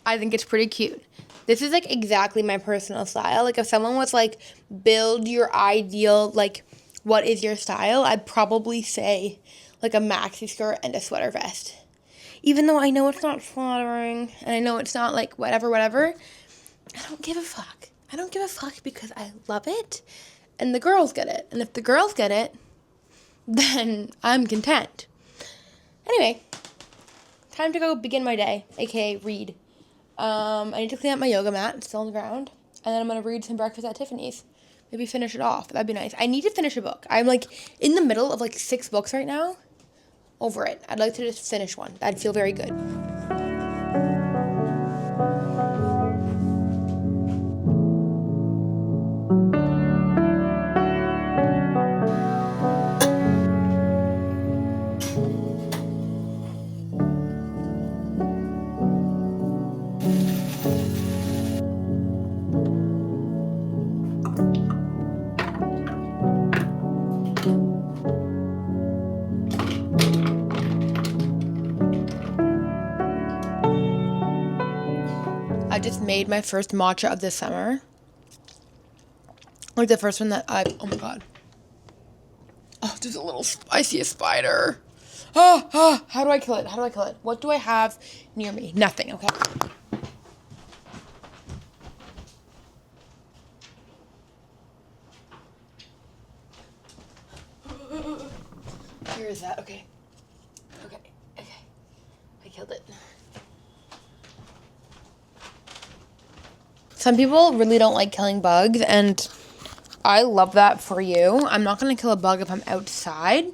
I think it's pretty cute. This is, like, exactly my personal style. Like, if someone was, like, build your ideal, like, what is your style, I'd probably say, like, a maxi skirt and a sweater vest. Even though I know it's not flattering, and I know it's not, like, whatever, I don't give a fuck. I don't give a fuck because I love it, and the girls get it. And if the girls get it, then I'm content. Anyway, time to go begin my day, aka read. I need to clean up my yoga mat. It's still on the ground. And then I'm going to read some Breakfast at Tiffany's. Maybe finish it off. That'd be nice. I need to finish a book. I'm, like, in the middle of, like, 6 books right now. Over it. I'd like to just finish one. That'd feel very good. I just made my first matcha of the summer. Like, the first one that oh my god. Oh, there's a little spicy spider. How do I kill it? What do I have near me? Nothing, okay. Here is that, okay. Okay. I killed it. Some people really don't like killing bugs, and I love that for you. I'm not going to kill a bug if I'm outside,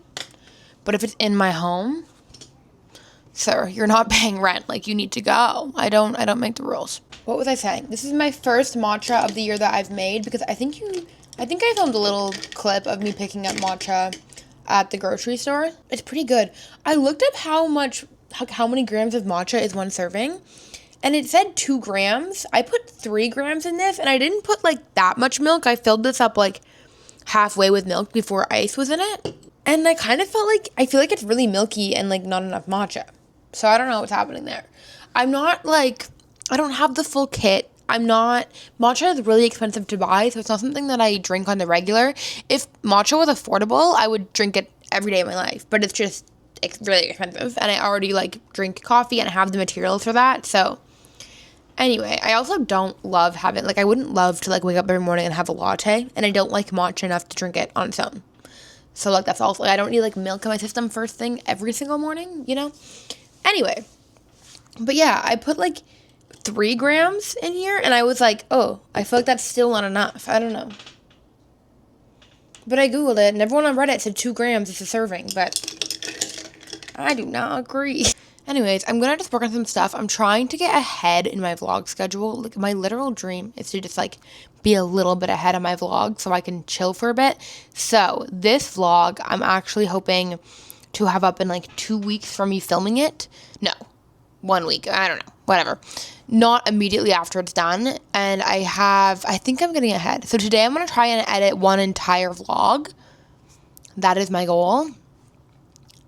but if it's in my home, sir, you're not paying rent. Like, you need to go. I don't make the rules. What was I saying? This is my first matcha of the year that I've made, because I think I filmed a little clip of me picking up matcha at the grocery store. It's pretty good. I looked up how many grams of matcha is one serving. And it said 2 grams. I put 3 grams in this, and I didn't put, like, that much milk. I filled this up, like, halfway with milk before ice was in it. And I kind of feel like it's really milky and, like, not enough matcha. So I don't know what's happening there. I'm not, like, I don't have the full kit. Matcha is really expensive to buy, so it's not something that I drink on the regular. If matcha was affordable, I would drink it every day of my life. But it's really expensive. And I already, like, drink coffee and have the materials for that, so... Anyway, I also don't love having, like, I wouldn't love to, like, wake up every morning and have a latte, and I don't like matcha enough to drink it on its own. So, like, that's also, like, I don't need, like, milk in my system first thing every single morning, you know? Anyway, but yeah, I put, like, 3 grams in here, and I was like, oh, I feel like that's still not enough. I don't know. But I Googled it, and everyone on Reddit said 2 grams is a serving, but I do not agree. Anyways, I'm going to just work on some stuff. I'm trying to get ahead in my vlog schedule. Like, my literal dream is to just, like, be a little bit ahead of my vlog so I can chill for a bit. So, this vlog, I'm actually hoping to have up in, like, 2 weeks from me filming it. No, 1 week. I don't know. Whatever. Not immediately after it's done. And I think I'm getting ahead. So, today I'm going to try and edit one entire vlog. That is my goal.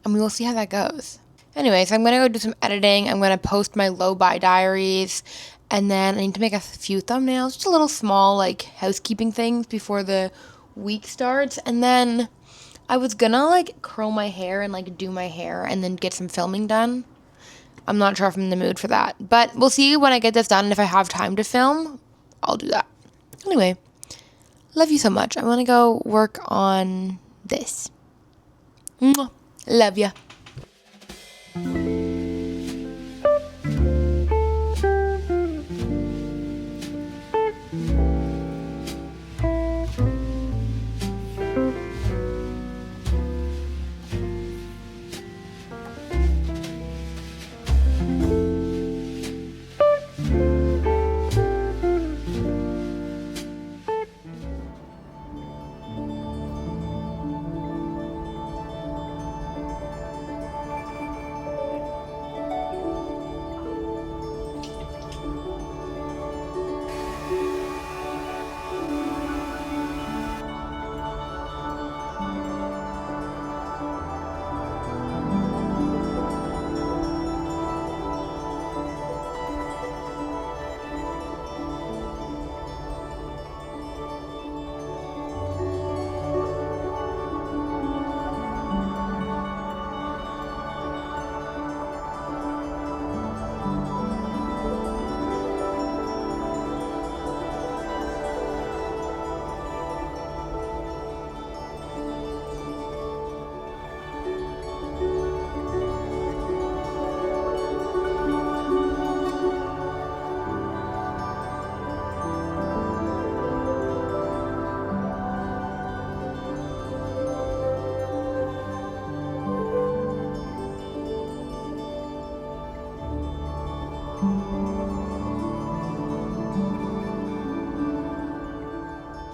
And we will see how that goes. Anyways, I'm going to go do some editing. I'm going to post my low-buy diaries. And then I need to make a few thumbnails, just a little small, like, housekeeping things before the week starts. And then I was gonna, like, curl my hair and, like, do my hair and then get some filming done. I'm not sure if I'm in the mood for that. But we'll see when I get this done. And if I have time to film, I'll do that. Anyway, love you so much. I'm gonna go work on this. Mwah. Love ya.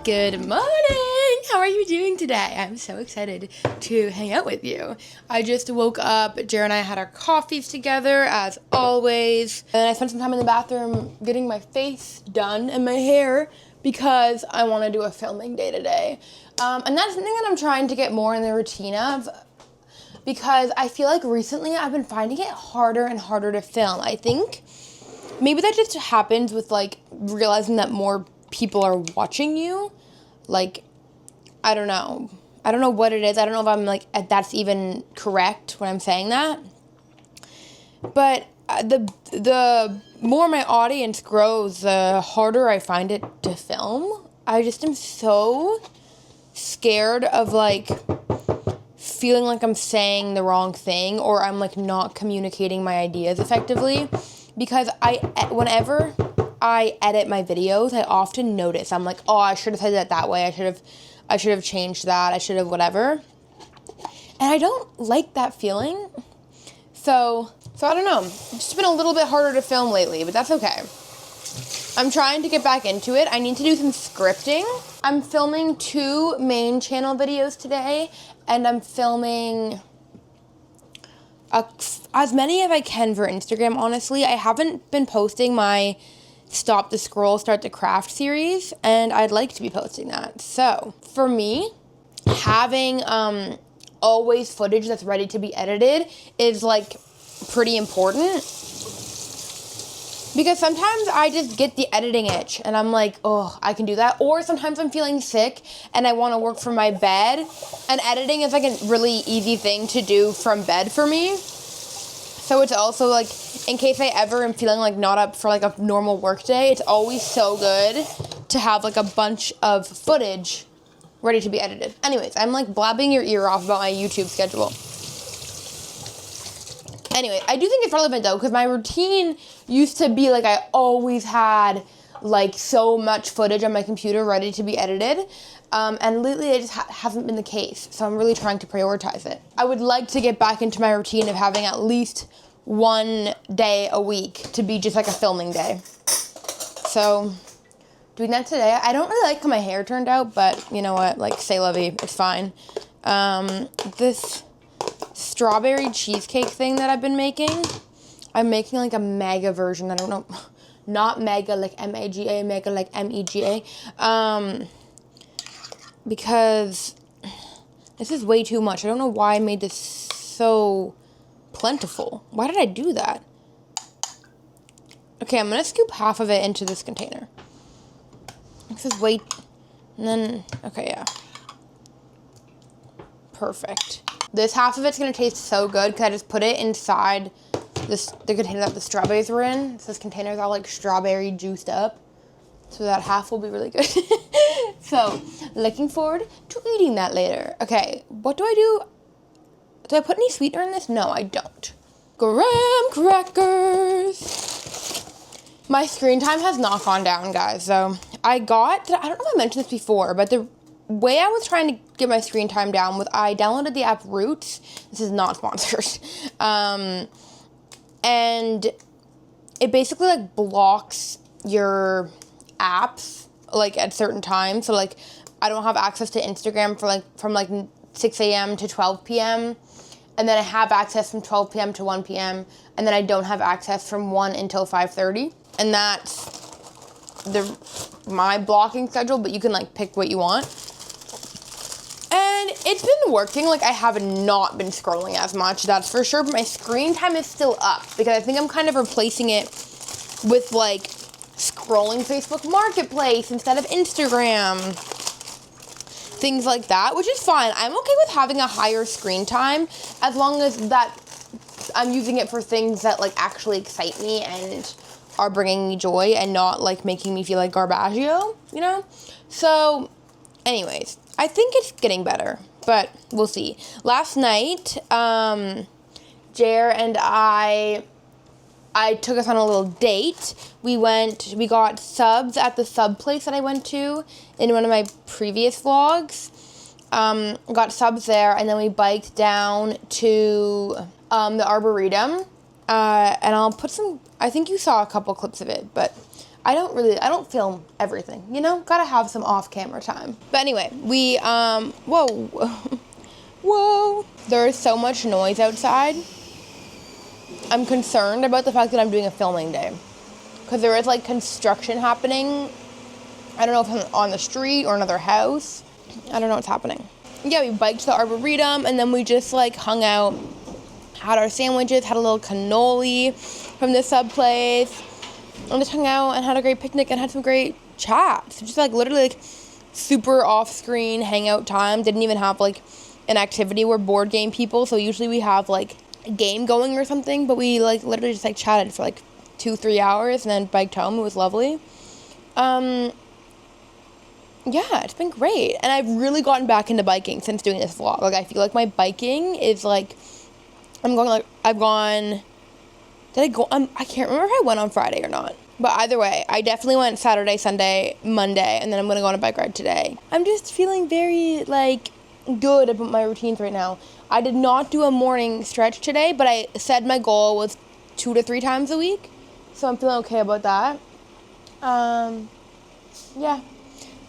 Good morning! How are you doing today? I'm so excited to hang out with you. I just woke up. Jared and I had our coffees together, as always. And I spent some time in the bathroom getting my face done and my hair because I want to do a filming day today. And that's something that I'm trying to get more in the routine of, because I feel like recently I've been finding it harder and harder to film. I think maybe that just happens with, like, realizing that more people are watching you. Like, I don't know what it is. I don't know if I'm, like, that's even correct when I'm saying that. But the more my audience grows, the harder I find it to film. I just am so scared of, like, feeling like I'm saying the wrong thing, or I'm, like, not communicating my ideas effectively. Because whenever I edit my videos, I often notice, I'm like, oh, I should have said that way. I should have changed that. I should have whatever. And I don't like that feeling. So I don't know. It's just been a little bit harder to film lately, but that's okay. I'm trying to get back into it. I need to do some scripting. I'm filming 2 main channel videos today, and I'm filming as many as I can for Instagram, honestly. I haven't been posting my Stop the Scroll, Start the Craft series, and I'd like to be posting that. So, for me, having always footage that's ready to be edited is, like, pretty important. Because sometimes I just get the editing itch, and I'm like, oh, I can do that. Or sometimes I'm feeling sick, and I want to work from my bed, and editing is, like, a really easy thing to do from bed for me. So it's also, like, in case I ever am feeling, like, not up for, like, a normal work day, it's always so good to have, like, a bunch of footage ready to be edited. Anyways, I'm, like, blabbing your ear off about my YouTube schedule. Anyway, I do think it's relevant, though, because my routine used to be, like, I always had, like, so much footage on my computer ready to be edited. And lately it just hasn't been the case. So I'm really trying to prioritize it. I would like to get back into my routine of having at least 1 day a week to be just like a filming day. So doing that today. I don't really like how my hair turned out, but you know what? Like, c'est la vie. It's fine. This strawberry cheesecake thing that I've been making, I'm making like a mega version. I don't know. Not mega like M-A-G-A, mega like M-E-G-A. Because this is way too much. I don't know why I made this so plentiful. Why did I do that? Okay, I'm gonna scoop half of it into this container. It says wait, and then, okay, yeah. Perfect. This half of it's gonna taste so good because I just put it inside the container that the strawberries were in. So this container is all like strawberry juiced up. So that half will be really good. So, looking forward to eating that later. Okay, what do I do? Do I put any sweetener in this? No, I don't. Graham crackers. My screen time has not gone down, guys. So, I don't know if I mentioned this before, but the way I was trying to get my screen time down was I downloaded the app Roots. This is not sponsored. And it basically like blocks your apps like at certain times. So like I don't have access to Instagram for like from like 6 a.m. to 12 p.m. And then I have access from 12 p.m. to 1 p.m. And then I don't have access from 1 until 5:30. And that's my blocking schedule, but you can like pick what you want. And it's been working. Like I have not been scrolling as much, that's for sure, but my screen time is still up because I think I'm kind of replacing it with like scrolling Facebook Marketplace instead of Instagram. Things like that, which is fine. I'm okay with having a higher screen time as long as that I'm using it for things that like actually excite me and are bringing me joy and not like making me feel like Garbaggio, you know? So, anyways, I think it's getting better, but we'll see. Last night, Jer and I took us on a little date. We got subs at the sub place that I went to in one of my previous vlogs. Got subs there, and then we biked down to the Arboretum. And I'll put I think you saw a couple clips of it, but I don't film everything, you know? Gotta have some off-camera time. But anyway, whoa. There is so much noise outside. I'm concerned about the fact that I'm doing a filming day. Because there is, like, construction happening. I don't know if I'm on the street or another house. I don't know what's happening. Yeah, we biked to the Arboretum, and then we just, like, hung out, had our sandwiches, had a little cannoli from the sub place, and just hung out and had a great picnic and had some great chats. Just, like, literally, like, super off-screen hangout time. Didn't even have, like, an activity. We're board game people, so usually we have, like, a game going or something, but we, like, literally just, like, chatted for, like, 2-3 hours and then biked home. It was lovely. Yeah, it's been great. And I've really gotten back into biking since doing this vlog. Like, I feel like my biking is, like, did I go, I can't remember if I went on Friday or not. But either way, I definitely went Saturday, Sunday, Monday, and then I'm going to go on a bike ride today. I'm just feeling very, like, good about my routines right now. I did not do a morning stretch today, but I said my goal was 2 to 3 times a week. So I'm feeling okay about that. Yeah.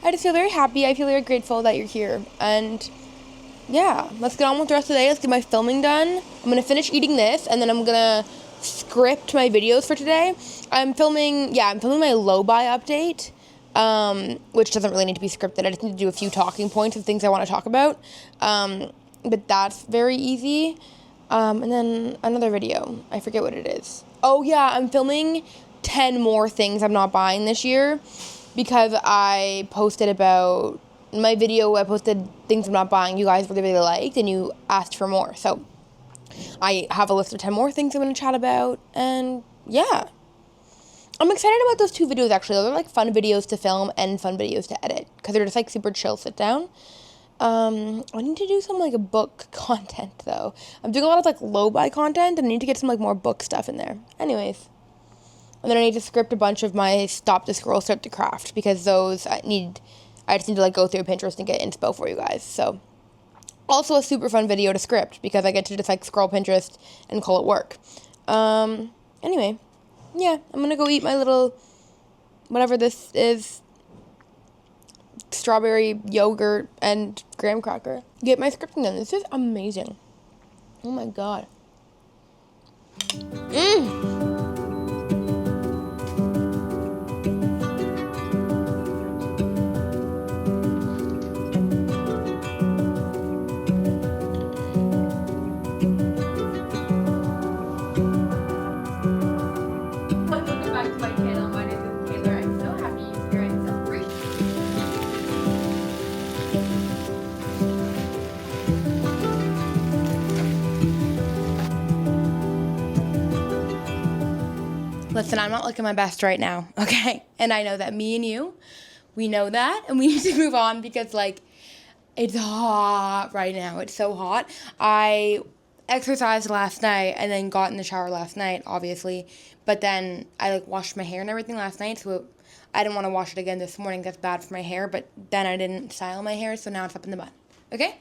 I just feel very happy. I feel very grateful that you're here. And yeah, let's get on with the rest of the day. Let's get my filming done. I'm going to finish eating this, and then I'm going to script my videos for today. I'm filming my low-buy update, which doesn't really need to be scripted. I just need to do a few talking points of things I want to talk about. But that's very easy. And then another video. I forget what it is. Oh, yeah, I'm filming 10 more things I'm not buying this year because I posted about my video. I posted things I'm not buying you guys really, really liked, and you asked for more. So I have a list of 10 more things I'm going to chat about, and yeah. I'm excited about those 2 videos, actually. Those are, like, fun videos to film and fun videos to edit because they're just, like, super chill sit down. I need to do some, like, book content, though. I'm doing a lot of, like, low-buy content, and I need to get some, like, more book stuff in there. Anyways. And then I need to script a bunch of my stop to scroll, start to craft, because those I just need to, like, go through Pinterest and get inspo for you guys. So, also a super fun video to script, because I get to just, like, scroll Pinterest and call it work. Anyway. Yeah, I'm gonna go eat my little, whatever this is, strawberry yogurt and graham cracker. Get my scripting done. This is amazing. Oh my god. Welcome back to my Listen, I'm not looking my best right now, okay? And I know that me and you, we know that, and we need to move on because, like, it's hot right now. It's so hot. I exercised last night and then got in the shower last night, obviously. But then I, like, washed my hair and everything last night, so I didn't want to wash it again this morning. That's bad for my hair, but then I didn't style my hair, so now it's up in the bun, okay?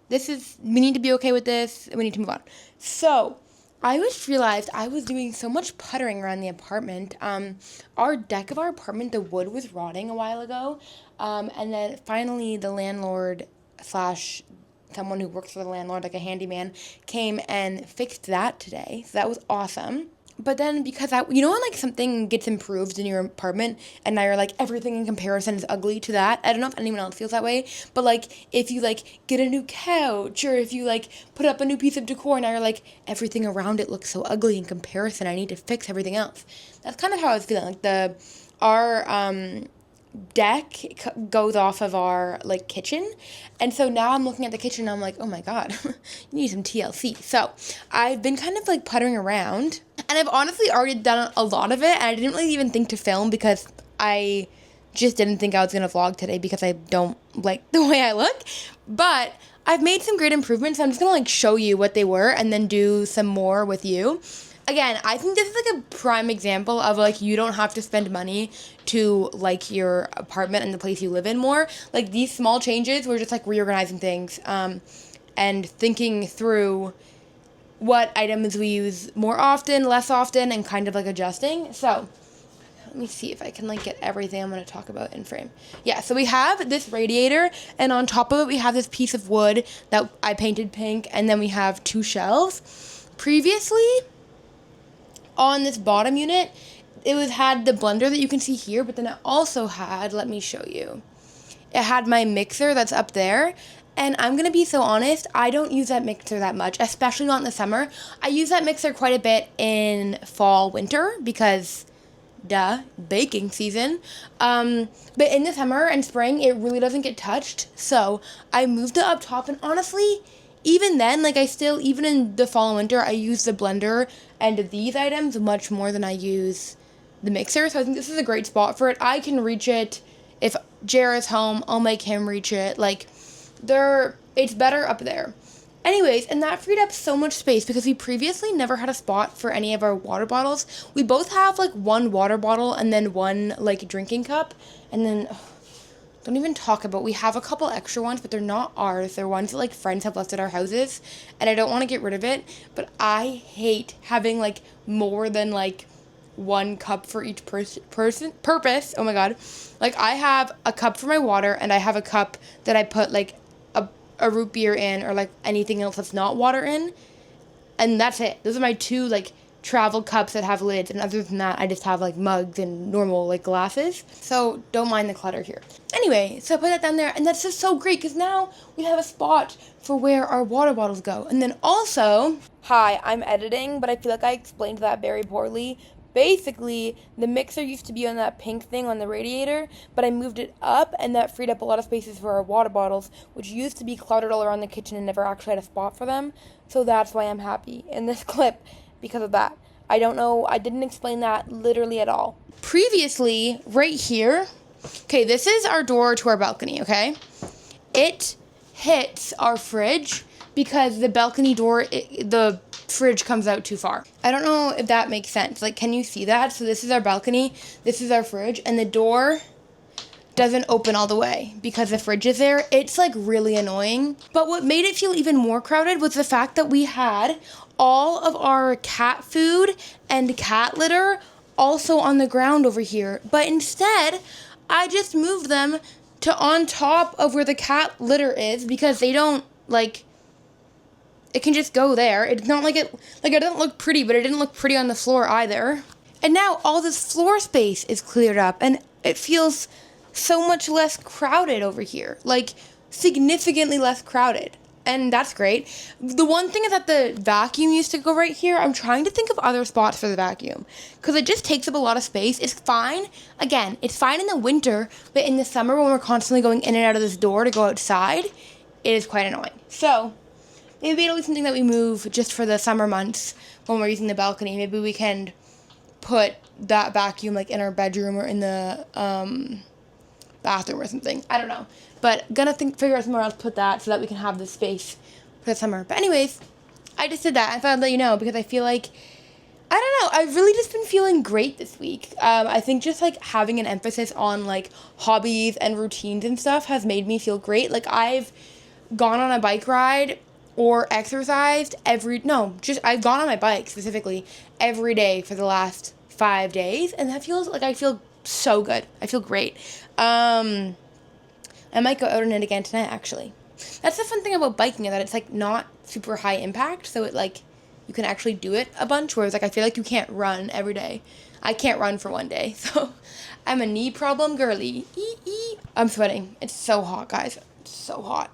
We need to be okay with this, and we need to move on. So, I just realized I was doing so much puttering around the apartment. Our deck of our apartment, the wood was rotting a while ago. And then finally the landlord slash someone who works for the landlord, like a handyman, came and fixed that today. So that was awesome. But then because you know when like something gets improved in your apartment and now you're like everything in comparison is ugly to that? I don't know if anyone else feels that way, but like if you like get a new couch or if you like put up a new piece of decor, now you're like everything around it looks so ugly in comparison. I need to fix everything else. That's kind of how I was feeling. Like our deck goes off of our like kitchen, and so now I'm looking at the kitchen and I'm like, oh my god, you need some TLC. So I've been kind of like puttering around, and I've honestly already done a lot of it, and I didn't really even think to film because I just didn't think I was gonna vlog today because I don't like the way I look. But I've made some great improvements. So I'm just gonna like show you what they were and then do some more with you. Again, I think this is like a prime example of like you don't have to spend money to like your apartment and the place you live in more. Like these small changes were just like reorganizing things and thinking through what items we use more often, less often, and kind of like adjusting. So let me see if I can like get everything I'm going to talk about in frame. Yeah, so we have this radiator, and on top of it we have this piece of wood that I painted pink, and then we have two shelves. Previously, on this bottom unit, it had the blender that you can see here, but then it also had, let me show you, it had my mixer that's up there. And I'm going to be so honest, I don't use that mixer that much, especially not in the summer. I use that mixer quite a bit in fall, winter, because, duh, baking season. But in the summer and spring, it really doesn't get touched. So I moved it up top, and honestly, even then, like even in the fall and winter, I use the blender and these items much more than I use the mixer. So I think this is a great spot for it. I can reach it. If Jared's home, I'll make him reach it. Like, it's better up there. Anyways, and that freed up so much space because we previously never had a spot for any of our water bottles. We both have, like, one water bottle and then one, like, drinking cup. And then, don't even talk about, we have a couple extra ones, but they're not ours. They're ones that, like, friends have left at our houses. And I don't want to get rid of it. But I hate having, like, more than, like, one cup for each purpose. Oh, my God. Like, I have a cup for my water, and I have a cup that I put, like, a root beer in or like anything else that's not water in, and that's it. Those are my two like travel cups that have lids, and other than that I just have like mugs and normal like glasses, so don't mind the clutter here. Anyway, so I put that down there, and that's just so great because now we have a spot for where our water bottles go. And then also, hi, I'm editing, but I feel like I explained that very poorly. Basically, the mixer used to be on that pink thing on the radiator, but I moved it up, and that freed up a lot of spaces for our water bottles, which used to be cluttered all around the kitchen and never actually had a spot for them. So that's why I'm happy in this clip, because of that. I don't know, I didn't explain that literally at all. Previously, right here, okay, this is our door to our balcony, okay? It hits our fridge because the balcony door, the fridge comes out too far. I don't know if that makes sense. Like, can you see that? So this is our balcony, this is our fridge, and the door doesn't open all the way because the fridge is there. It's like really annoying. But what made it feel even more crowded was the fact that we had all of our cat food and cat litter also on the ground over here. But instead, I just moved them to on top of where the cat litter is because they don't like, it can just go there. It's not like it doesn't look pretty, but it didn't look pretty on the floor either. And now all this floor space is cleared up, and it feels so much less crowded over here. Like, significantly less crowded. And that's great. The one thing is that the vacuum used to go right here. I'm trying to think of other spots for the vacuum, because it just takes up a lot of space. It's fine. Again, it's fine in the winter, but in the summer when we're constantly going in and out of this door to go outside, it is quite annoying. So maybe it'll be something that we move just for the summer months when we're using the balcony. Maybe we can put that vacuum like in our bedroom or in the bathroom or something. I don't know. But gonna figure out somewhere else to put that so that we can have the space for the summer. But anyways, I just did that. I thought I'd let you know because I feel like, I don't know, I've really just been feeling great this week. I think just like having an emphasis on like hobbies and routines and stuff has made me feel great. Like I've gone on a bike ride or exercised I've gone on my bike specifically every day for the last 5 days, and that feels like I feel so good. I feel great. I might go out on it again tonight, actually. That's the fun thing about biking, is that it's like not super high impact, so it like you can actually do it a bunch, whereas like I feel like you can't run every day. I can't run for one day, so I'm a knee problem girly. I'm sweating. It's so hot, guys. It's so hot.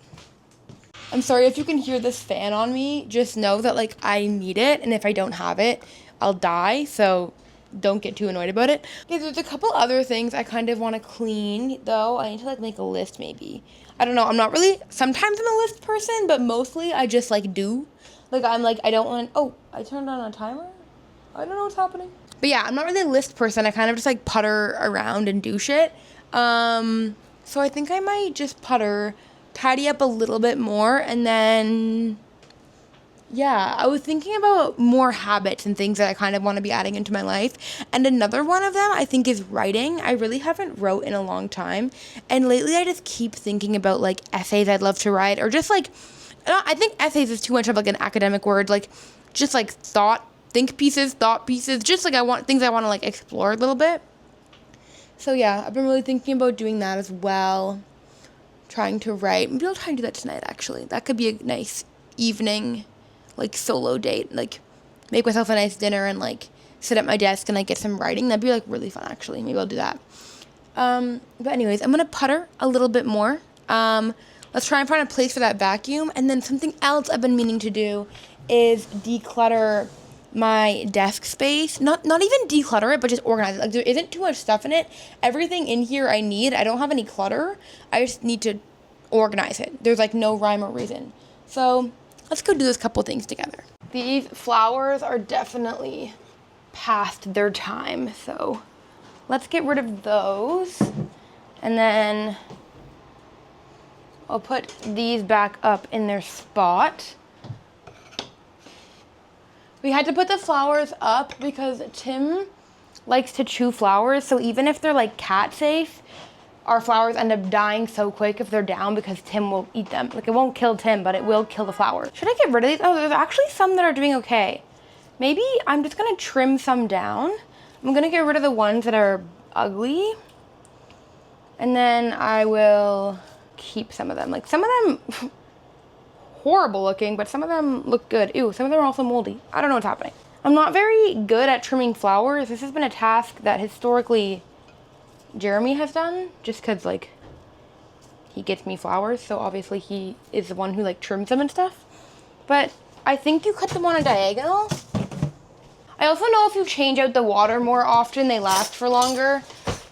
I'm sorry if you can hear this fan on me. Just know that like I need it, and if I don't have it, I'll die, so don't get too annoyed about it. Okay, there's a couple other things I kind of want to clean, though. I need to like make a list maybe. I don't know. I'm not really, sometimes I'm a list person, but mostly I just like do. Like I'm like, I don't want, oh, I turned on a timer? I don't know what's happening. But yeah, I'm not really a list person. I kind of just like putter around and do shit. So I think I might just putter, tidy up a little bit more, and then yeah, I was thinking about more habits and things that I kind of want to be adding into my life. And another one of them, I think, is writing. I really haven't wrote in a long time. And lately I just keep thinking about, like, essays I'd love to write. Or just, like, I think essays is too much of, like, an academic word. Like, just, like, thought pieces. Just, like, things I want to, like, explore a little bit. So, yeah, I've been really thinking about doing that as well. Trying to write. Maybe I'll try and do that tonight, actually. That could be a nice evening, like, solo date, like, make myself a nice dinner and, like, sit at my desk and, like, get some writing. That'd be, like, really fun, actually. Maybe I'll do that. But anyways, I'm gonna putter a little bit more. Let's try and find a place for that vacuum. And then something else I've been meaning to do is declutter my desk space. Not even declutter it, but just organize it. Like, there isn't too much stuff in it. Everything in here I need. I don't have any clutter. I just need to organize it. There's, like, no rhyme or reason. So let's go do those couple things together. These flowers are definitely past their time, so let's get rid of those. And then I'll put these back up in their spot. We had to put the flowers up because Tim likes to chew flowers, so even if they're like cat safe, our flowers end up dying so quick if they're down because Tim will eat them. Like, it won't kill Tim, but it will kill the flowers. Should I get rid of these? Oh, there's actually some that are doing okay. Maybe I'm just gonna trim some down. I'm gonna get rid of the ones that are ugly. And then I will keep some of them. Like, some of them horrible looking, but some of them look good. Ew, some of them are also moldy. I don't know what's happening. I'm not very good at trimming flowers. This has been a task that historically Jeremy has done, just because, like, he gets me flowers, so obviously he is the one who, like, trims them and stuff. But I think you cut them on a diagonal. I also know if you change out the water more often, they last for longer.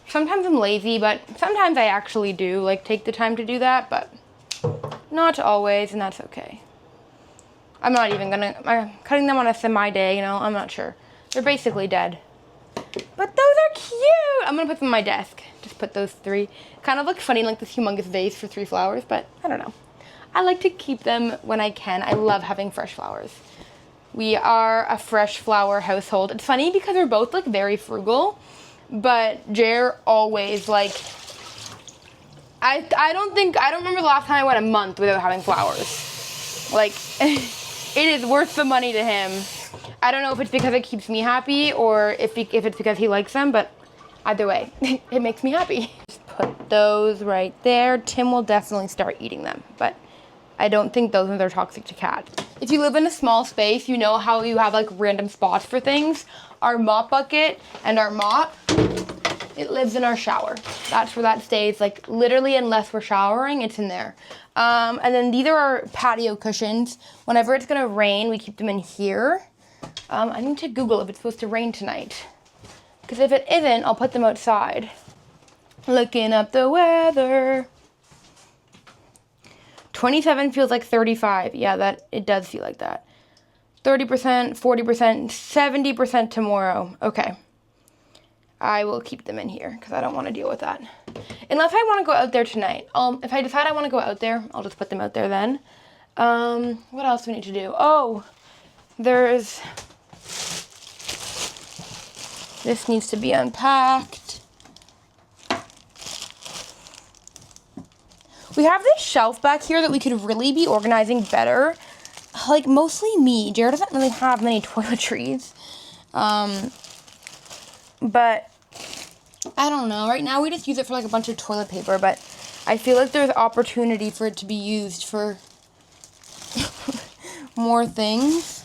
Sometimes I'm lazy, but sometimes I actually do, like, take the time to do that, but not always, and that's okay. I'm cutting them on a semi-day, you know, I'm not sure. They're basically dead. But those are cute! I'm gonna put them on my desk. Just put those 3. Kind of look funny, like this humongous vase for 3 flowers, but I don't know. I like to keep them when I can. I love having fresh flowers. We are a fresh flower household. It's funny because we're both, like, very frugal, but Jer always, like, I don't remember the last time I went a month without having flowers. Like, it is worth the money to him. I don't know if it's because it keeps me happy or if it's because he likes them, but either way, it makes me happy. Just put those right there. Tim will definitely start eating them, but I don't think those ones are toxic to cats. If you live in a small space, you know how you have, like, random spots for things. Our mop bucket and our mop, it lives in our shower. That's where that stays, like, literally, unless we're showering, it's in there. And then these are our patio cushions. Whenever it's gonna rain, we keep them in here. I need to Google if it's supposed to rain tonight. Because if it isn't, I'll put them outside. Looking up the weather. 27 feels like 35. Yeah, it does feel like that. 30%, 40%, 70% tomorrow. Okay. I will keep them in here because I don't want to deal with that. Unless I want to go out there tonight. If I decide I want to go out there, I'll just put them out there then. What else do we need to do? Oh, this needs to be unpacked. We have this shelf back here that we could really be organizing better. Like, mostly me. Jared doesn't really have many toiletries. But I don't know. Right now we just use it for like a bunch of toilet paper, but I feel like there's opportunity for it to be used for more things.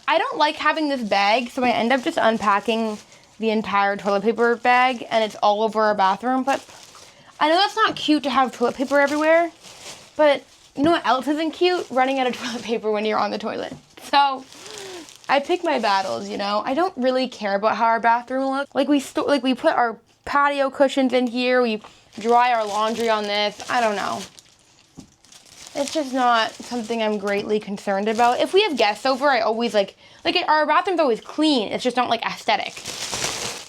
I don't like having this bag, so I end up just unpacking the entire toilet paper bag, and it's all over our bathroom. But I know that's not cute to have toilet paper everywhere, but you know what else isn't cute? Running out of toilet paper when you're on the toilet. So I pick my battles, you know. I don't really care about how our bathroom looks. Like we put our patio cushions in here. We dry our laundry on this. I don't know. It's just not something I'm greatly concerned about. If we have guests over, I always like our bathroom's always clean. It's just not like aesthetic.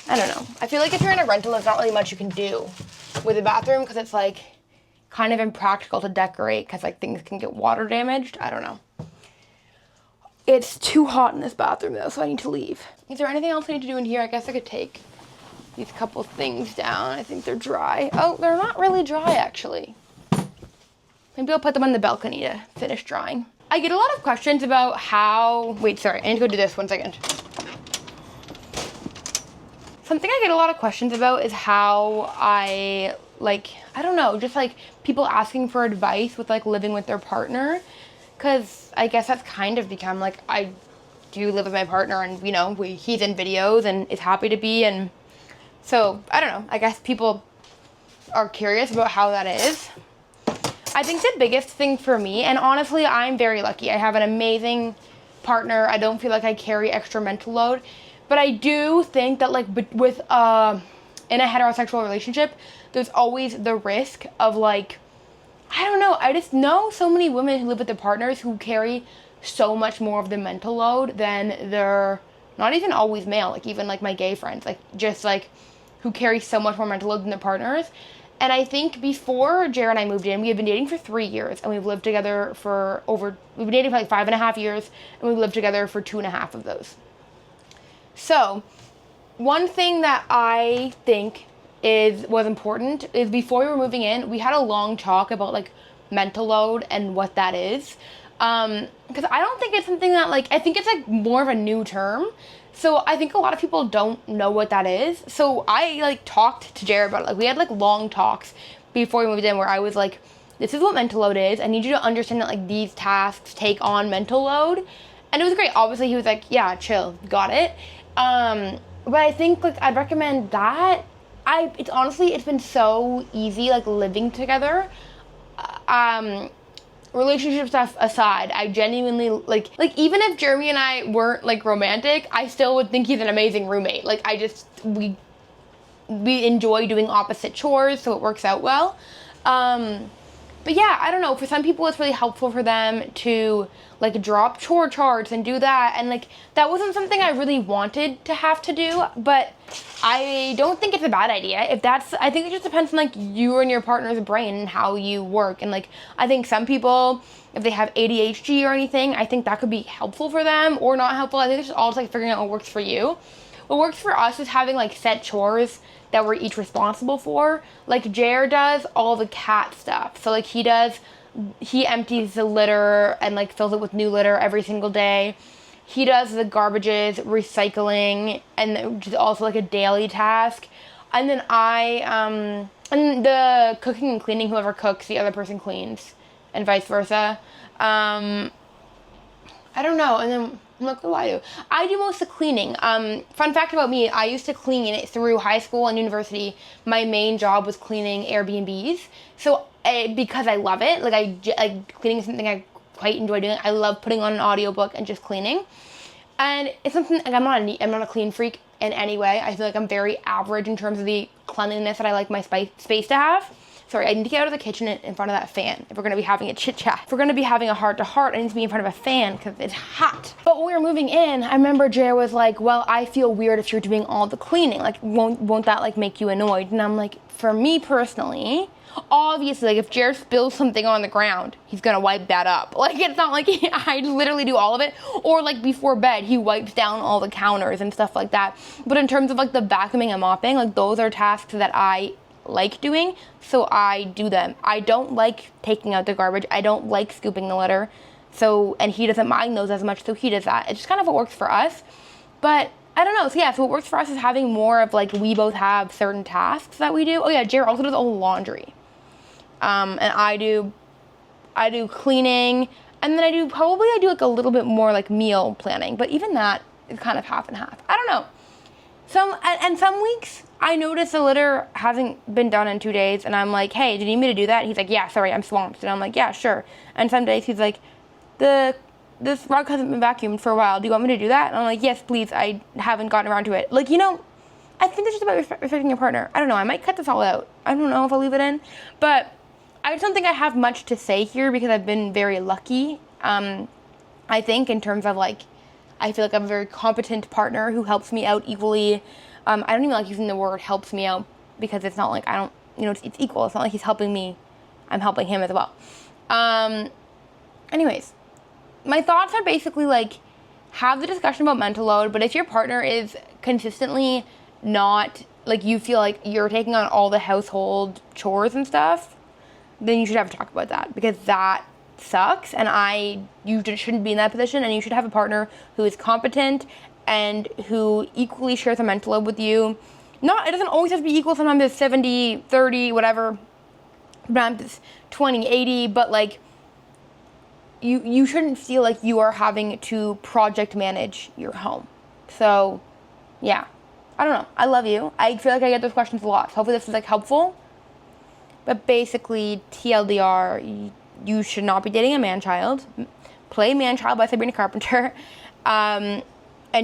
I don't know. I feel like if you're in a rental, there's not really much you can do with a bathroom because it's like kind of impractical to decorate because like things can get water damaged. I don't know. It's too hot in this bathroom though, so I need to leave. Is there anything else I need to do in here? I guess I could take these couple things down. I think they're dry. Oh, they're not really dry actually. Maybe I'll put them on the balcony to finish drying. I get a lot of questions about how... Wait, sorry. I need to go do this. 1 second. Something I get a lot of questions about is how I don't know, just like people asking for advice with like living with their partner. Because I guess that's kind of become like, I do live with my partner and, you know, he's in videos and is happy to be. And so, I don't know. I guess people are curious about how that is. I think the biggest thing for me, and honestly, I'm very lucky. I have an amazing partner. I don't feel like I carry extra mental load. But I do think that, like, in a heterosexual relationship, there's always the risk of, like, I don't know. I just know so many women who live with their partners who carry so much more of the mental load than their, not even always male, like, even, like, my gay friends, like, just, like, who carry so much more mental load than their partners. And I think before Jared and I moved in, we had been dating for 3 years, and we've lived together we've been dating for like 5.5 years, and we've lived together for 2.5 of those. So, one thing that I think was important is before we were moving in, we had a long talk about like mental load and what that is. Because I don't think it's something that like, I think it's like more of a new term. So I think a lot of people don't know what that is. So I like talked to Jared about it. Like we had like long talks before we moved in where I was like, this is what mental load is. I need you to understand that like these tasks take on mental load. And it was great. Obviously he was like, yeah, chill, got it. But I think like I'd recommend that. It's been so easy like living together. Relationship stuff aside, I genuinely like even if Jeremy and I weren't like romantic, I still would think he's an amazing roommate. Like we enjoy doing opposite chores, so it works out well. But yeah, I don't know, for some people it's really helpful for them to like drop chore charts and do that, and like that wasn't something I really wanted to have to do, but I don't think it's a bad idea. I think it just depends on like you and your partner's brain and how you work. And like I think some people, if they have ADHD or anything, I think that could be helpful for them or not helpful. I think it's just all just like figuring out what works for you. What works for us is having like set chores that we're each responsible for. Like Jared does all the cat stuff. So like he empties the litter and like fills it with new litter every single day. He does the garbages, recycling, and which is also like a daily task. And then and the cooking and cleaning, whoever cooks, the other person cleans, and vice versa. I don't know. And then look what I do. I do most of the cleaning. Fun fact about me, I used to clean through high school and university. My main job was cleaning Airbnbs. So because I love it, like cleaning is something I quite enjoy doing. I love putting on an audiobook and just cleaning. And it's something like I'm not a clean freak in any way. I feel like I'm very average in terms of the cleanliness that I like my space to have. sorry, I need to get out of the kitchen in front of that fan if we're gonna be having a chit chat. If we're gonna be having a heart to heart, I need to be in front of a fan because it's hot. But when we were moving in, I remember Jared was like, well, I feel weird if you're doing all the cleaning. Like, won't that like make you annoyed? And I'm like, for me personally, obviously, like if Jared spills something on the ground, he's gonna wipe that up. Like it's not like I literally do all of it. Or like before bed, he wipes down all the counters and stuff like that. But in terms of like the vacuuming and mopping, like those are tasks that I like doing, so I do them. I don't like taking out the garbage. I don't like scooping the litter. So, and he doesn't mind those as much, so he does that. It's just kind of what works for us. But I don't know. So yeah, so what works for us is having more of like, we both have certain tasks that we do. Oh yeah, Jared also does all the laundry. And I do cleaning, and then I do like a little bit more like meal planning, but even that is kind of half and half. I don't know. Some weeks I notice the litter hasn't been done in 2 days, and I'm like, hey, do you need me to do that? And he's like, yeah, sorry, I'm swamped. And I'm like, yeah, sure. And some days he's like, this rug hasn't been vacuumed for a while. Do you want me to do that? And I'm like, yes, please. I haven't gotten around to it. Like, I think it's just about respecting your partner. I don't know. I might cut this all out. I don't know if I'll leave it in, but I just don't think I have much to say here because I've been very lucky. I think in terms of like, I feel like I'm a very competent partner who helps me out equally. I don't even like using the word helps me out because it's not like it's equal. It's not like he's helping me. I'm helping him as well. Anyways, my thoughts are basically like, have the discussion about mental load, but if your partner is consistently not, like you feel like you're taking on all the household chores and stuff, then you should have a talk about that because that sucks, and you shouldn't be in that position, and you should have a partner who is competent and who equally shares a mental load with you. It doesn't always have to be equal. Sometimes it's 70, 30, whatever. Sometimes it's 20, 80, but like you shouldn't feel like you are having to project manage your home. So yeah, I don't know. I love you. I feel like I get those questions a lot. So hopefully this is like helpful. But basically, TLDR, you should not be dating a man-child. Play Man-Child by Sabrina Carpenter. And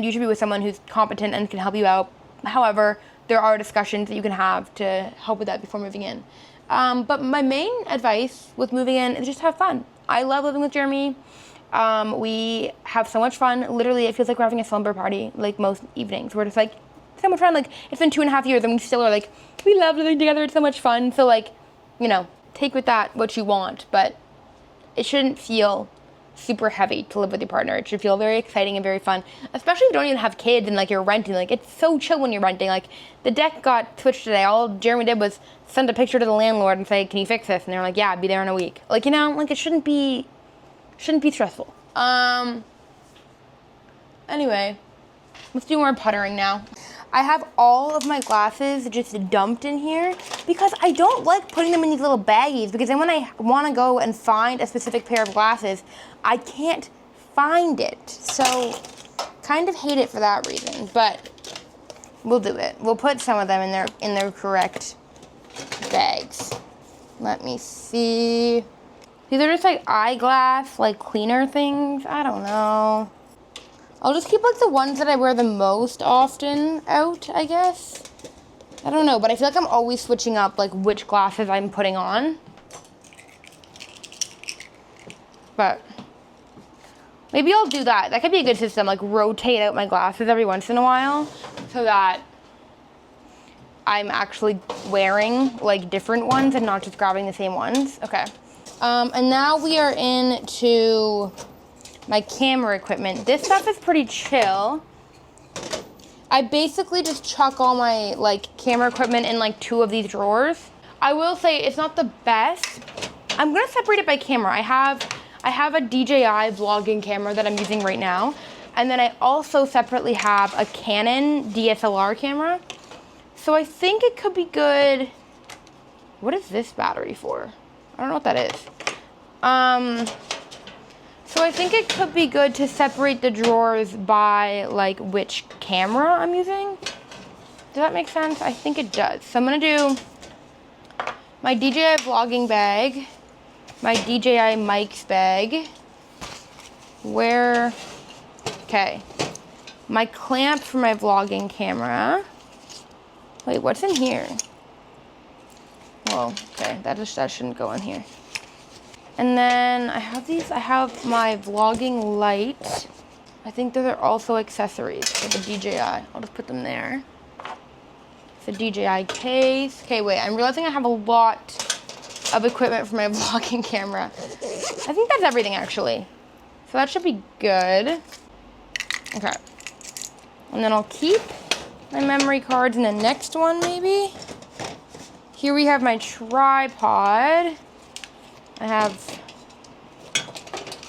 you should be with someone who's competent and can help you out. However, there are discussions that you can have to help with that before moving in. But my main advice with moving in is just have fun. I love living with Jeremy. We have so much fun. Literally, it feels like we're having a slumber party, like most evenings. We're just like, so much fun. Like, it's been 2.5 years and we still are like, we love living together. It's so much fun. So like, take with that what you want, but it shouldn't feel super heavy to live with your partner. It should feel very exciting and very fun, especially if you don't even have kids and like you're renting. Like, it's so chill when you're renting. Like, the deck got switched today. All Jeremy did was send a picture to the landlord and say, can you fix this? And they're like, yeah, I'll be there in a week. Like, like it shouldn't be stressful. Anyway, let's do more puttering now. I have all of my glasses just dumped in here because I don't like putting them in these little baggies, because then when I want to go and find a specific pair of glasses, I can't find it. So kind of hate it for that reason, but we'll do it. We'll put some of them in their correct bags. Let me see. These are just like eyeglass, like cleaner things. I don't know. I'll just keep like the ones that I wear the most often out, I guess. I don't know, but I feel like I'm always switching up like which glasses I'm putting on. But maybe I'll do that. That could be a good system, like rotate out my glasses every once in a while so that I'm actually wearing like different ones and not just grabbing the same ones. Okay. And now we are into my camera equipment. This stuff is pretty chill. I basically just chuck all my like camera equipment in like 2 of these drawers. I will say it's not the best. I'm gonna separate it by camera. I have a DJI vlogging camera that I'm using right now. And then I also separately have a Canon DSLR camera. So I think it could be good. What is this battery for? I don't know what that is. So I think it could be good to separate the drawers by like which camera I'm using. Does that make sense? I think it does. So I'm gonna do my DJI vlogging bag, my DJI mics bag, okay, my clamp for my vlogging camera. Wait, what's in here? Whoa, okay, that shouldn't go in here. And then I have these, I have my vlogging light. I think those are also accessories for the DJI. I'll just put them there. It's a DJI case. Okay, wait, I'm realizing I have a lot of equipment for my vlogging camera. I think that's everything actually. So that should be good. Okay. And then I'll keep my memory cards in the next one maybe. Here we have my tripod. I have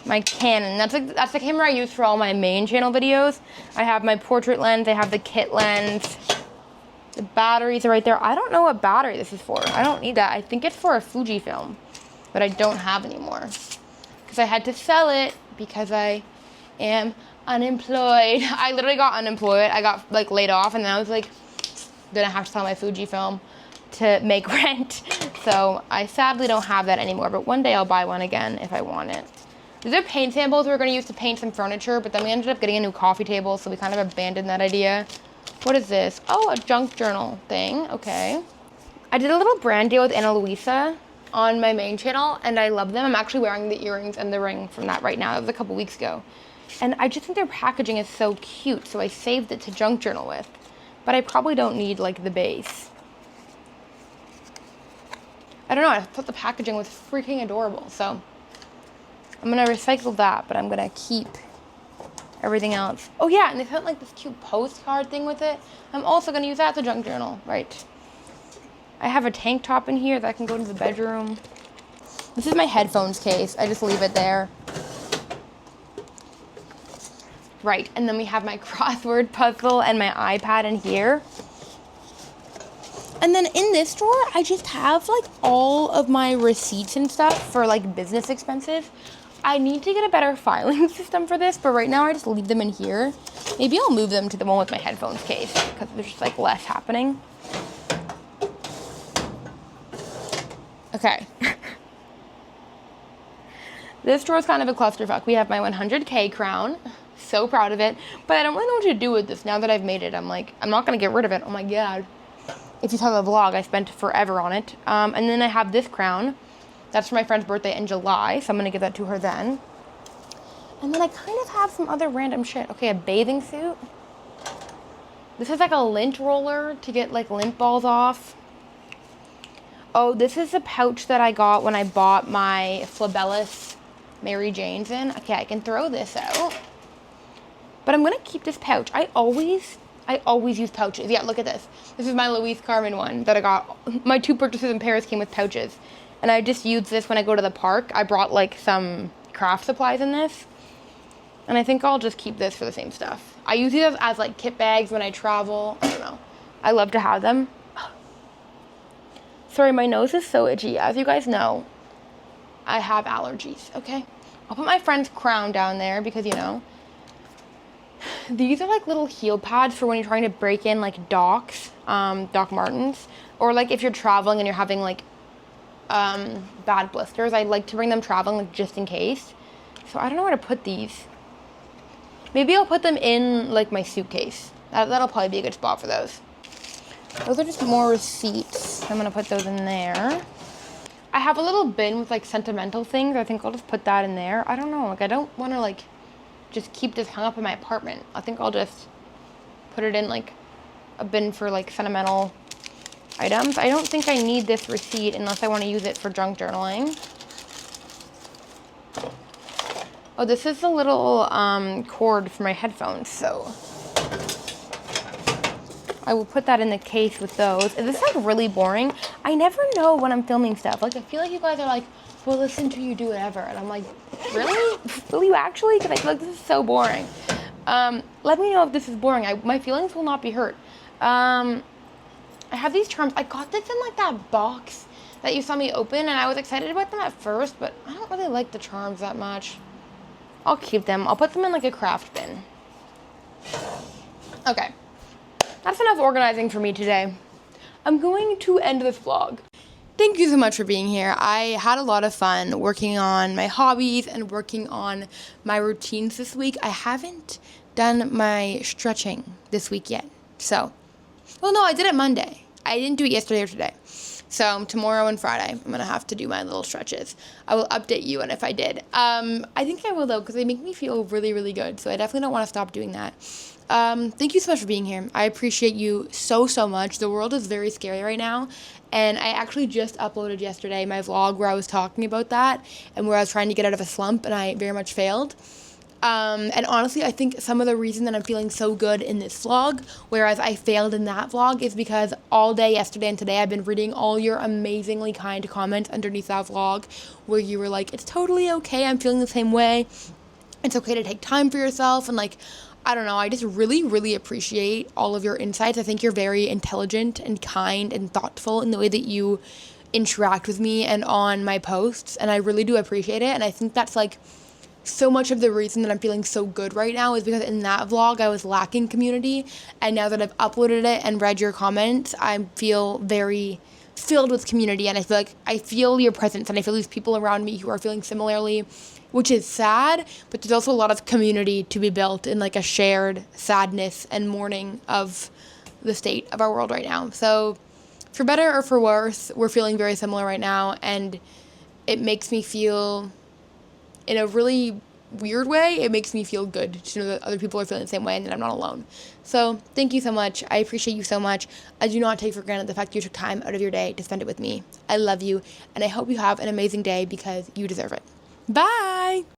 my Canon. That's the camera I use for all my main channel videos. I have my portrait lens. I have the kit lens. The batteries are right there. I don't know what battery this is for. I don't need that. I think it's for a Fujifilm, but I don't have anymore because I had to sell it because I am unemployed. I literally got unemployed. I got like laid off, and then I was like, gonna have to sell my Fujifilm to make rent. So I sadly don't have that anymore, but one day I'll buy one again if I want it. These are paint samples we were going to use to paint some furniture, but then we ended up getting a new coffee table, so we kind of abandoned that idea. What is this? Oh, a junk journal thing. Okay. I did a little brand deal with Ana Luisa on my main channel, and I love them. I'm actually wearing the earrings and the ring from that right now. That was a couple weeks ago. And I just think their packaging is so cute, so I saved it to junk journal with. But I probably don't need, like, the base. I don't know, I thought the packaging was freaking adorable, so I'm gonna recycle that, but I'm gonna keep everything else. Oh yeah, and they sent like this cute postcard thing with it. I'm also gonna use that as a junk journal, right? I have a tank top in here that can go into the bedroom. This is my headphones case. I just leave it there. Right, and then we have my crossword puzzle and my iPad in here. And then in this drawer, I just have like all of my receipts and stuff for like business expenses. I need to get a better filing system for this, but right now I just leave them in here. Maybe I'll move them to the one with my headphones case because there's just like less happening. Okay. This drawer is kind of a clusterfuck. We have my 100K crown. So proud of it. But I don't really know what to do with this now that I've made it. I'm like, I'm not going to get rid of it. Oh my God. If you saw the vlog, I spent forever on it. And then I have this crown. That's for my friend's birthday in July, so I'm going to give that to her then. And then I kind of have some other random shit. Okay, a bathing suit. This is like a lint roller to get like lint balls off. Oh, this is a pouch that I got when I bought my Flabellus Mary Janes in. Okay, I can throw this out. But I'm going to keep this pouch. I always use pouches. Yeah, look at this. This is my Louise Carmen one that I got. My 2 purchases in Paris came with pouches. And I just use this when I go to the park. I brought like some craft supplies in this. And I think I'll just keep this for the same stuff. I use these as like kit bags when I travel. I don't know. I love to have them. Sorry, my nose is so itchy. As you guys know, I have allergies, okay? I'll put my friend's crown down there because, you know, these are like little heel pads for when you're trying to break in like Doc Martens, or like if you're traveling and you're having like bad blisters. I like to bring them traveling like just in case. So I don't know where to put these. Maybe I'll put them in like my suitcase. That'll probably be a good spot for those. Those are just more receipts. I'm gonna put those in there. I have a little bin with like sentimental things. I think I'll just put that in there. I don't know, like I don't want to like just keep this hung up in my apartment. I think I'll just put it in like a bin for like sentimental items. I don't think I need this receipt unless I want to use it for junk journaling. Oh, this is a little cord for my headphones, so I will put that in the case with those. Is this like really boring? I never know when I'm filming stuff. Like I feel like you guys are like, we'll listen to you do whatever. And I'm like, really? Will you actually? Because I feel like this is so boring. Let me know if this is boring. My feelings will not be hurt. I have these charms. I got this in like that box that you saw me open, and I was excited about them at first, but I don't really like the charms that much. I'll keep them. I'll put them in like a craft bin. Okay. That's enough organizing for me today. I'm going to end this vlog. Thank you so much for being here. I had a lot of fun working on my hobbies and working on my routines this week. I haven't done my stretching this week yet. So, well, no, I did it Monday. I didn't do it yesterday or today. So tomorrow and Friday, I'm going to have to do my little stretches. I will update you on if I did. I think I will, though, because they make me feel really, really good. So I definitely don't want to stop doing that. Thank you so much for being here. I appreciate you so, so much. The world is very scary right now. And I actually just uploaded yesterday my vlog where I was talking about that and where I was trying to get out of a slump, and I very much failed. And honestly, I think some of the reason that I'm feeling so good in this vlog, whereas I failed in that vlog, is because all day yesterday and today I've been reading all your amazingly kind comments underneath that vlog where you were like, it's totally okay, I'm feeling the same way. It's okay to take time for yourself. And like, I don't know, I just really, really appreciate all of your insights. I think you're very intelligent and kind and thoughtful in the way that you interact with me and on my posts. And I really do appreciate it. And I think that's like so much of the reason that I'm feeling so good right now is because in that vlog I was lacking community. And now that I've uploaded it and read your comments, I feel very filled with community. And I feel like I feel your presence and I feel these people around me who are feeling similarly, which is sad, but there's also a lot of community to be built in like a shared sadness and mourning of the state of our world right now. So for better or for worse, we're feeling very similar right now, and it makes me feel, in a really weird way, it makes me feel good to know that other people are feeling the same way and that I'm not alone. So thank you so much. I appreciate you so much. I do not take for granted the fact you took time out of your day to spend it with me. I love you, and I hope you have an amazing day because you deserve it. Bye!